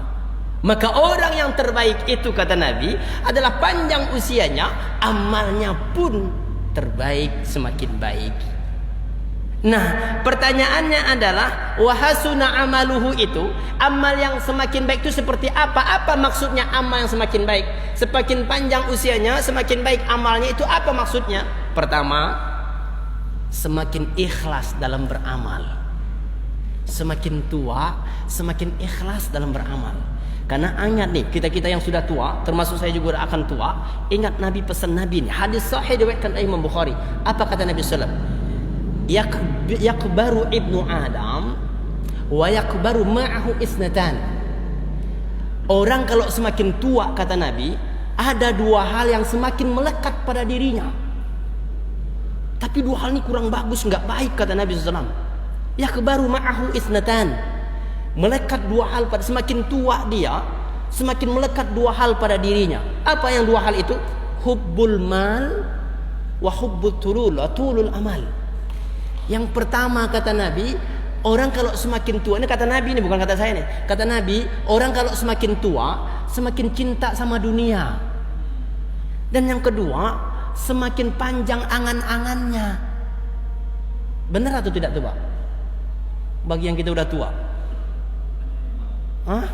Maka orang yang terbaik itu kata Nabi adalah panjang usianya, amalnya pun terbaik, semakin baik. Nah, pertanyaannya adalah wahasuna amaluhu itu, amal yang semakin baik itu seperti apa? Apa maksudnya amal yang semakin baik? Semakin panjang usianya, semakin baik amalnya, itu apa maksudnya? Pertama, semakin ikhlas dalam beramal. Semakin tua, semakin ikhlas dalam beramal. Karena ingat nih, kita-kita yang sudah tua, termasuk saya juga akan tua, ingat Nabi, pesan Nabi nih, hadis sahih diriwayatkan oleh Imam Bukhari. Apa kata Nabi sallallahu alaihi wasallam? Yakbaru ibnu Adam wa yakbaru ma'ahu isnatan. Orang kalau semakin tua kata Nabi, ada 2 hal yang semakin melekat pada dirinya. Tapi 2 hal ini kurang bagus, enggak baik kata Nabi SAW. Yakbaru ma'ahu isnatan. Melekat 2 hal pada, semakin tua dia, semakin melekat 2 hal pada dirinya. Apa yang 2 hal itu? Hubbul mal wa hubbut tulul amal. Yang pertama kata Nabi, orang kalau semakin tua, ini kata Nabi, ini bukan kata saya nih. Kata Nabi, orang kalau semakin tua, semakin cinta sama dunia. Dan yang kedua, semakin panjang angan-angannya. Benar atau tidak tuh Pak? Bagi yang kita udah tua. Hah?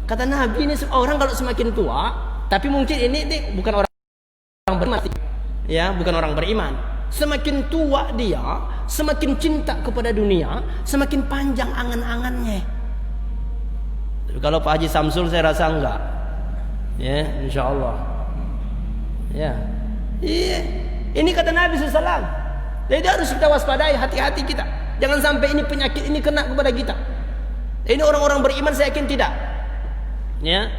Kata Nabi ini orang kalau semakin tua, tapi mungkin ini bukan orang beriman, ya, bukan orang beriman. Semakin tua dia, semakin cinta kepada dunia, semakin panjang angan-angannya. Tapi kalau Pak Haji Samsul saya rasa enggak. Ya, insya Allah. Ya, iya. Ini kata Nabi SAW. Jadi harus kita waspadai, hati-hati kita. Jangan sampai ini penyakit ini kena kepada kita. Ini orang-orang beriman saya yakin tidak. Ya.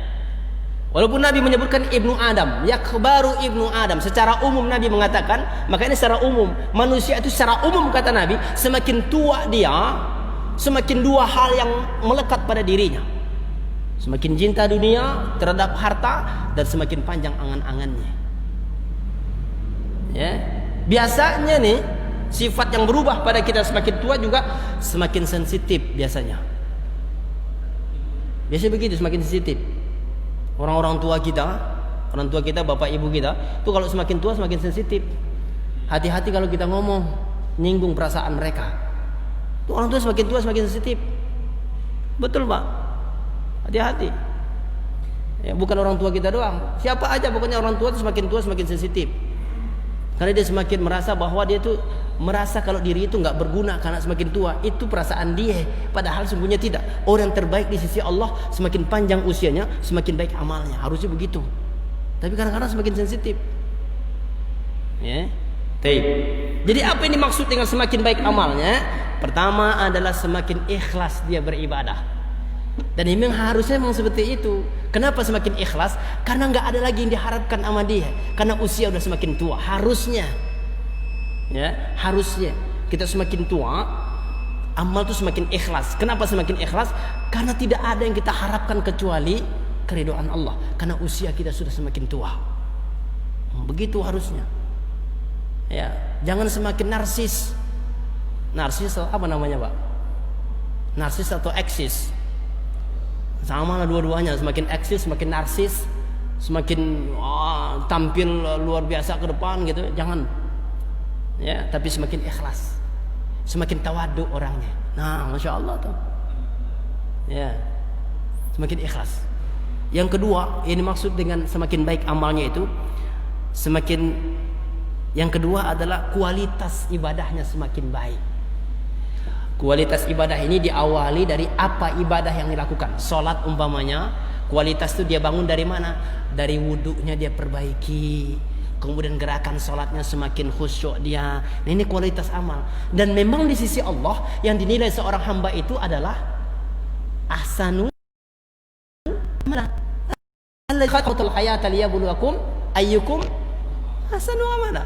Walaupun Nabi menyebutkan ibnu Adam, yakbaru ibnu Adam, secara umum Nabi mengatakan, maka ini secara umum, manusia itu secara umum kata Nabi, semakin tua dia, semakin 2 hal yang melekat pada dirinya. Semakin cinta dunia terhadap harta, dan semakin panjang angan-angannya. Ya. Biasanya nih, sifat yang berubah pada kita semakin tua juga semakin sensitif biasanya. Biasanya begitu, semakin sensitif. Orang-orang tua kita, orang tua kita, bapak ibu kita, itu kalau semakin tua semakin sensitif. Hati-hati kalau kita ngomong, nyinggung perasaan mereka. Itu orang tua semakin tua semakin sensitif. Betul Pak? Hati-hati. Ya, bukan orang tua kita doang. Siapa aja pokoknya orang tua itu semakin tua semakin sensitif. Karena dia semakin merasa bahwa dia itu merasa kalau diri itu nggak berguna karena semakin tua. Itu perasaan dia, padahal sungguhnya tidak. Orang terbaik di sisi Allah semakin panjang usianya, semakin baik amalnya. Harusnya begitu. Tapi kadang-kadang semakin sensitif. Ya. Jadi apa ini maksud dengan semakin baik amalnya? Pertama adalah semakin ikhlas dia beribadah. Dan ini harusnya memang seperti itu. Kenapa semakin ikhlas? Karena nggak ada lagi yang diharapkan sama dia. Karena usia udah semakin tua. Harusnya, ya, harusnya Kita semakin tua, amal itu semakin ikhlas. Kenapa semakin ikhlas? Karena tidak ada yang kita harapkan kecuali keridhaan Allah. Karena usia kita sudah semakin tua. Begitu harusnya. Ya, jangan semakin narsis. Narsis apa namanya, Pak? Narsis atau eksis? Sama lah dua-duanya. Semakin eksis, semakin narsis, semakin tampil luar biasa ke depan gitu. Jangan. Ya, tapi semakin ikhlas. Semakin tawadu orangnya. Nah, Masya Allah tuh. Ya, semakin ikhlas. Yang kedua, ini maksud dengan semakin baik amalnya itu, yang kedua adalah kualitas ibadahnya semakin baik. Kualitas ibadah ini diawali dari apa ibadah yang dilakukan. Salat umpamanya, kualitas itu dia bangun dari mana? Dari wudunya dia perbaiki. Kemudian gerakan sholatnya semakin khusyuk dia. Nah, ini kualitas amal. Dan memang di sisi Allah yang dinilai seorang hamba itu adalah ahsanu amala. Alladzi khalaqal hayata liyabluwakum ayyukum ahsanu amala.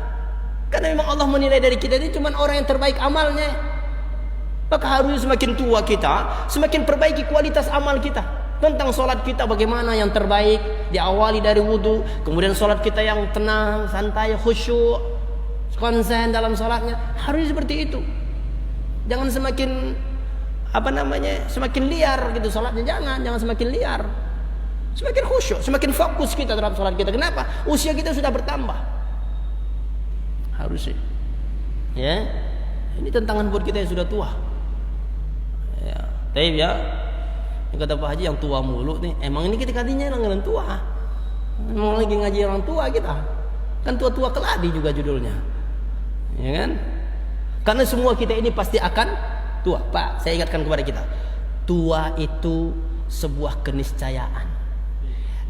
Karena memang Allah menilai dari kita ini cuma orang yang terbaik amalnya. Maka harusnya semakin tua kita, semakin perbaiki kualitas amal kita. Tentang sholat kita bagaimana yang terbaik, diawali dari wudu, kemudian sholat kita yang tenang, santai, khusyuk, konsen dalam sholatnya, harus seperti itu. Jangan semakin semakin liar gitu sholatnya, jangan semakin liar, semakin khusyuk, semakin fokus kita terhadap sholat kita. Kenapa? Usia kita sudah bertambah. Harusnya, ya, ini tantangan buat kita yang sudah tua. Ya, tapi ya. Kata Pak Haji yang tua mulu nih. Emang ini kita katinya orang tua. Emang lagi ngaji orang tua kita. Kan tua-tua keladi juga judulnya. Ya kan? Karena semua kita ini pasti akan tua. Pak, saya ingatkan kepada kita. Tua itu sebuah keniscayaan.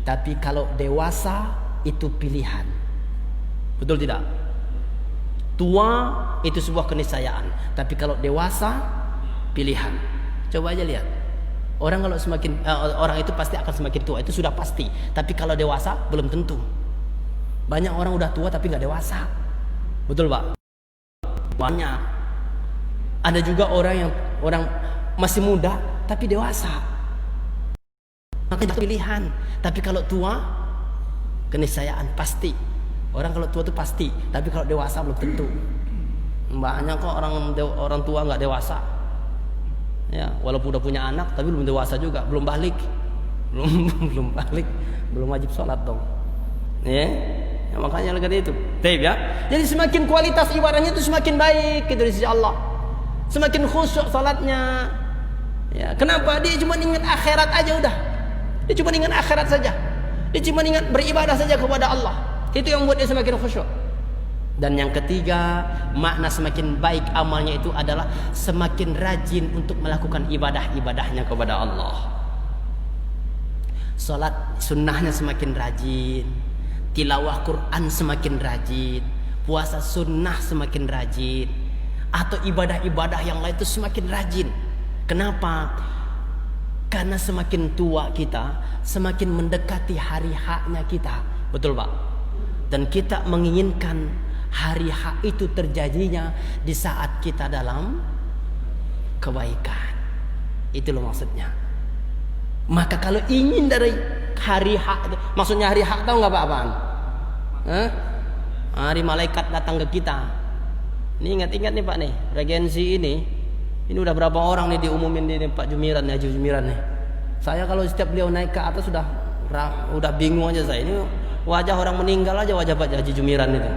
Tapi kalau dewasa itu pilihan. Betul tidak? Tua itu sebuah keniscayaan. Tapi kalau dewasa pilihan. Coba aja lihat. Orang kalau orang itu pasti akan semakin tua, itu sudah pasti. Tapi kalau dewasa belum tentu. Banyak orang udah tua tapi nggak dewasa. Betul, Pak? Banyak. Ada juga orang masih muda tapi dewasa. Maka itu pilihan. Tapi kalau tua keniscayaan pasti. Orang kalau tua itu pasti, tapi kalau dewasa belum tentu. Banyak kok orang tua nggak dewasa. Ya, walaupun udah punya anak tapi belum dewasa juga, belum balik. Belum balik, belum wajib sholat dong. Ya, makanya lagi itu. Baik ya. Jadi semakin kualitas ibadahnya itu semakin baik gitu di sisi Allah. Semakin khusyuk salatnya. Ya, kenapa? Dia cuma ingat akhirat aja udah. Dia cuma ingat akhirat saja. Dia cuma ingat beribadah saja kepada Allah. Itu yang buat dia semakin khusyuk. Dan yang ketiga, makna semakin baik amalnya itu adalah semakin rajin untuk melakukan ibadah-ibadahnya kepada Allah. Salat sunnahnya semakin rajin, tilawah Quran semakin rajin, puasa sunnah semakin rajin, atau ibadah-ibadah yang lain itu semakin rajin. Kenapa? Karena semakin tua kita, semakin mendekati hari haknya kita. Betul, Pak? Dan kita menginginkan hari hak itu terjadinya di saat kita dalam kebaikan. Itu loh maksudnya. Maka kalau ingin dari hari hak, maksudnya hari hak tahu nggak Pak-Apaan? Hari malaikat datang ke kita. Ini ingat-ingat nih Pak nih, regensi ini udah berapa orang nih diumumin di Pak Jumiran, Haji Jumiran nih. Saya kalau setiap beliau naik ke atas sudah bingung aja saya. Ini wajah orang meninggal aja wajah Pak Haji Jumiran itu.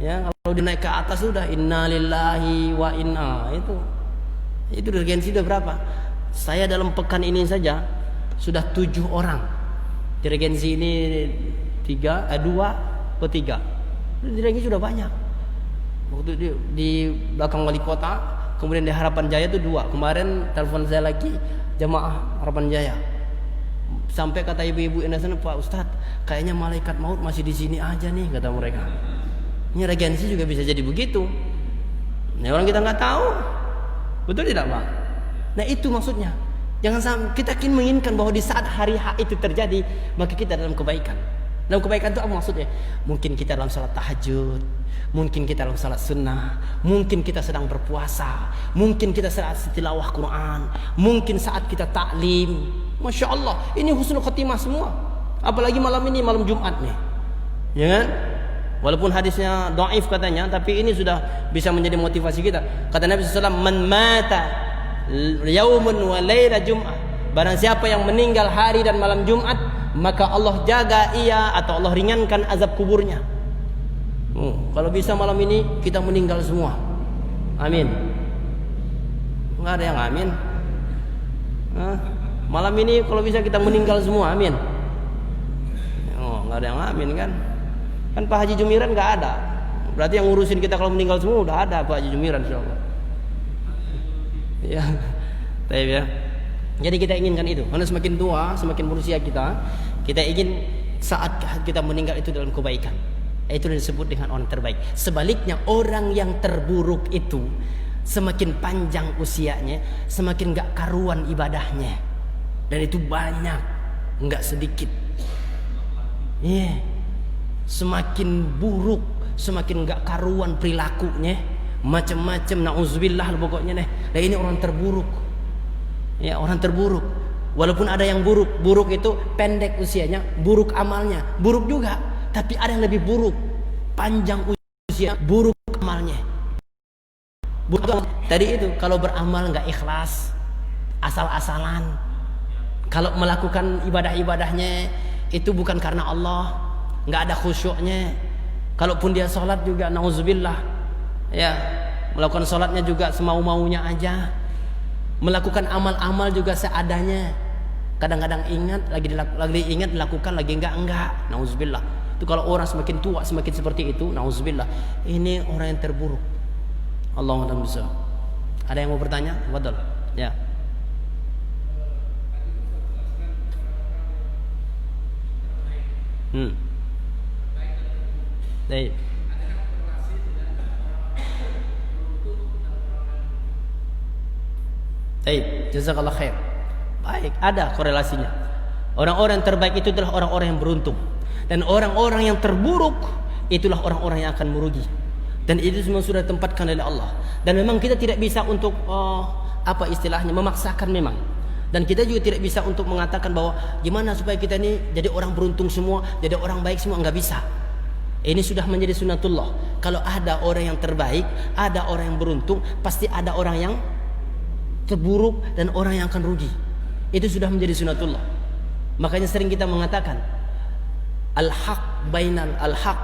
Ya, kalau dia naik ke atas sudah innalillahi wa inna itu regensi udah berapa? Saya dalam pekan ini saja sudah 7 orang. Di regensi ini 2 atau 3. Di regensi sudah banyak. Waktu di belakang wali kota, kemudian di Harapan Jaya itu 2. Kemarin telepon saya lagi jamaah Harapan Jaya. Sampai kata ibu-ibu yang sana, Pak Ustadz, kayaknya malaikat maut masih di sini aja nih, kata mereka. Ini regensi juga bisa jadi begitu. Nah, orang kita nggak tahu, betul tidak Pak? Nah itu maksudnya. Jangan sampai kita menginginkan bahwa di saat hari hak itu terjadi, maka kita dalam kebaikan. Dalam kebaikan itu apa maksudnya? Mungkin kita dalam salat tahajud, mungkin kita dalam salat sunnah, mungkin kita sedang berpuasa, mungkin kita saat tilawah Quran, mungkin saat kita taklim. Masya Allah, ini husnul khotimah semua. Apalagi malam ini, malam Jumat nih, ya kan? Walaupun hadisnya dhaif katanya, tapi ini sudah bisa menjadi motivasi kita. Kata Nabi SAW, man mata yaumun wa layla jum'ah, barang siapa yang meninggal hari dan malam Jumat, maka Allah jaga ia atau Allah ringankan azab kuburnya. Kalau bisa malam ini kita meninggal semua, amin. Enggak ada yang amin. Malam ini kalau bisa kita meninggal semua, amin. Enggak ada yang amin kan? Kan Pak Haji Jumiran enggak ada. Berarti yang ngurusin kita kalau meninggal semua udah ada Pak Haji Jumiran, insyaallah. Ya, taib ya. Jadi kita inginkan itu. Karena semakin tua, semakin berusia kita ingin saat kita meninggal itu dalam kebaikan. Itu yang disebut dengan orang terbaik. Sebaliknya orang yang terburuk itu semakin panjang usianya, semakin gak karuan ibadahnya. Dan itu banyak, gak sedikit. Semakin buruk, semakin gak karuan perilakunya, macam-macam, na'udzubillah pokoknya nih. Nah ini orang terburuk. Ya, orang terburuk. Walaupun ada yang buruk itu pendek usianya, buruk amalnya, buruk juga. Tapi ada yang lebih buruk, panjang usia, buruk amalnya. Buruk tadi itu kalau beramal nggak ikhlas, asal-asalan. Kalau melakukan ibadah-ibadahnya itu bukan karena Allah, nggak ada khusyuknya. Kalaupun dia sholat juga, nauzubillah, ya melakukan sholatnya juga semau-maunya aja. Melakukan amal-amal juga seadanya. Kadang-kadang ingat, lagi ingat dilakukan, lagi enggak. Nauzubillah. Itu kalau orang semakin tua semakin seperti itu, nauzubillah. Ini orang yang terburuk. Allahumma bisa. Ada yang mau bertanya? Fadhal. Ya. Baik. Baik, jazakallah khair. Baik, ada korelasinya. Orang-orang terbaik itu adalah orang-orang yang beruntung. Dan orang-orang yang terburuk itulah orang-orang yang akan merugi. Dan itu semua sudah ditempatkan oleh Allah. Dan memang kita tidak bisa untuk apa istilahnya, memaksakan memang. Dan kita juga tidak bisa untuk mengatakan bahwa gimana supaya kita ini jadi orang beruntung semua, jadi orang baik semua, enggak bisa. Ini sudah menjadi sunatullah. Kalau ada orang yang terbaik, ada orang yang beruntung, pasti ada orang yang terburuk dan orang yang akan rugi. Itu sudah menjadi sunatullah. Makanya sering kita mengatakan al-haq bainal al-haq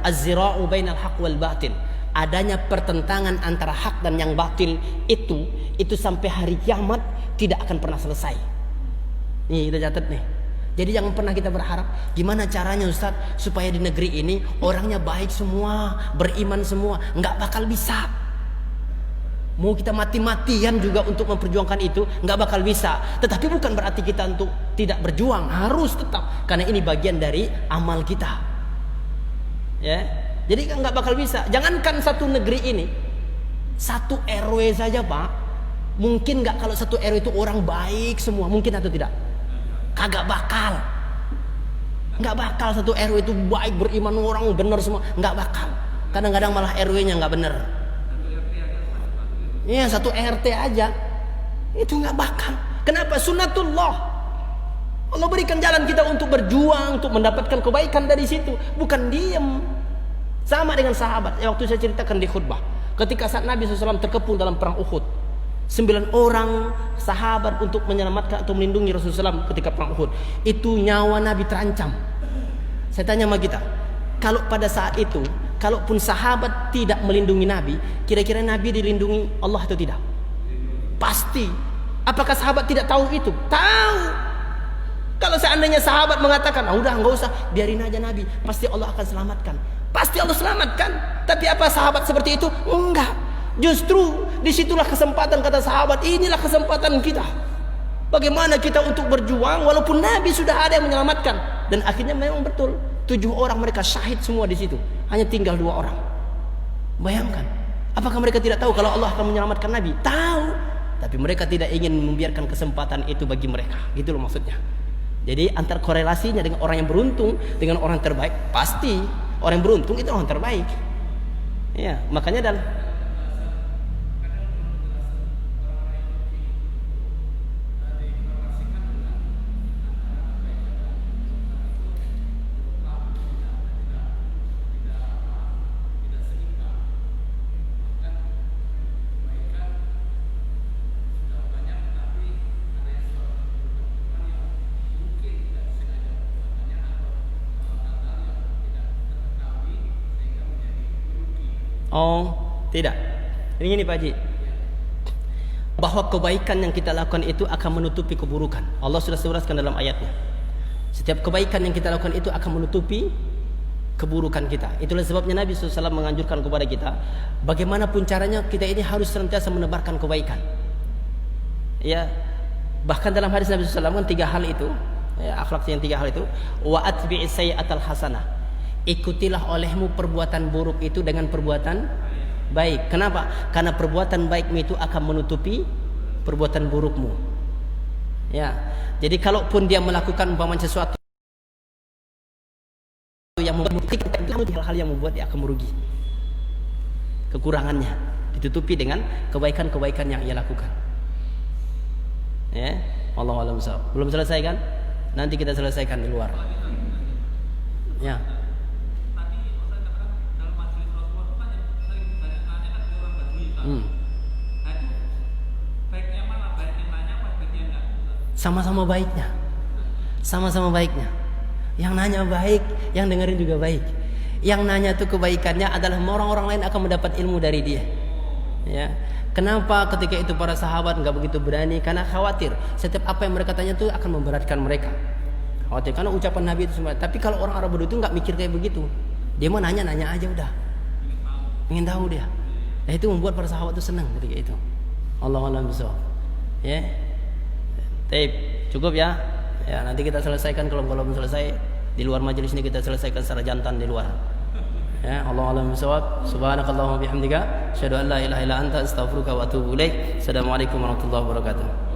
az-zira'u bainal haq wal batil. Adanya pertentangan antara hak dan yang batil itu sampai hari kiamat tidak akan pernah selesai. Nih kita catat nih. Jadi jangan pernah kita berharap gimana caranya Ustaz supaya di negeri ini orangnya baik semua, beriman semua. Enggak bakal bisa. Mau kita mati-matian juga untuk memperjuangkan itu, nggak bakal bisa. Tetapi bukan berarti kita untuk tidak berjuang, harus tetap, karena ini bagian dari amal kita. Ya, jadi nggak bakal bisa. Jangankan satu negeri ini, satu RW saja Pak, mungkin nggak kalau satu RW itu orang baik semua, mungkin atau tidak? Kagak bakal. Nggak bakal satu RW itu baik, beriman, orang benar semua, nggak bakal. Kadang-kadang malah RW-nya nggak benar. Ya satu RT aja itu nggak bakal. Kenapa? Sunatullah. Allah berikan jalan kita untuk berjuang, untuk mendapatkan kebaikan dari situ, bukan diam. Sama dengan sahabat. Waktu saya ceritakan di khutbah, ketika saat Nabi SAW terkepung dalam perang Uhud, 9 orang sahabat untuk menyelamatkan atau melindungi Rasulullah SAW ketika perang Uhud, itu nyawa Nabi terancam. Saya tanya sama kita, kalau pada saat itu, kalaupun sahabat tidak melindungi Nabi, kira-kira Nabi dilindungi Allah atau tidak? Pasti. Apakah sahabat tidak tahu itu? Tahu. Kalau seandainya sahabat mengatakan, udah nggak usah, biarin aja Nabi, pasti Allah akan selamatkan. Pasti Allah selamatkan. Tapi apa sahabat seperti itu? Enggak. Justru disitulah kesempatan, kata sahabat, inilah kesempatan kita. Bagaimana kita untuk berjuang walaupun Nabi sudah ada yang menyelamatkan. Dan akhirnya memang betul, 7 orang mereka syahid semua di situ. Hanya tinggal 2 orang. Bayangkan, apakah mereka tidak tahu kalau Allah akan menyelamatkan Nabi? Tahu, tapi mereka tidak ingin membiarkan kesempatan itu bagi mereka. Gitu loh maksudnya. Jadi antar korelasinya dengan orang yang beruntung dengan orang terbaik, pasti orang yang beruntung itu orang terbaik. Ya, makanya dalam oh, tidak. Ini gini Pak Haji. Bahwa kebaikan yang kita lakukan itu akan menutupi keburukan. Allah sudah jelaskan dalam ayatnya. Setiap kebaikan yang kita lakukan itu akan menutupi keburukan kita. Itulah sebabnya Nabi SAW menganjurkan kepada kita, bagaimanapun caranya kita ini harus senantiasa menebarkan kebaikan. Ya, bahkan dalam hadis Nabi SAW kan 3 hal itu, ya, akhlak yang 3 hal itu, wa atbi'is sayyi'atal hasanah. Ikutilah olehmu perbuatan buruk itu dengan perbuatan baik. Kenapa? Karena perbuatan baikmu itu akan menutupi perbuatan burukmu. Ya. Jadi kalaupun dia melakukan umpamanya sesuatu yang membuat hal-hal yang membuat dia akan merugi, kekurangannya ditutupi dengan kebaikan-kebaikan yang ia lakukan. Ya, Allahu a'lam bishawab. Belum selesai kan? Nanti kita selesaikan di luar. Ya. Sama-sama baiknya. Sama-sama baiknya. Yang nanya baik, yang dengerin juga baik. Yang nanya tuh kebaikannya adalah orang-orang lain akan mendapat ilmu dari dia. Ya. Kenapa ketika itu para sahabat nggak begitu berani? Karena khawatir setiap apa yang mereka tanya tuh akan memberatkan mereka. Khawatir karena ucapan Nabi itu semua. Tapi kalau orang Arab itu nggak mikir kayak begitu. Dia mau nanya aja udah. Ingin tahu dia. Nah, itu membuat para sahabat itu senang ketika itu. Allahu a'lam bishawab. Ya. Taib, cukup ya. Ya, nanti kita selesaikan kalau belum selesai di luar majelis ini kita selesaikan secara jantan di luar. Ya, Allahu a'lam bishawab. Subhanakallahumma bihamdika, asyhadu an la ilaha illa anta, astaghfiruka wa atubu ilaik. Assalamualaikum warahmatullahi wabarakatuh.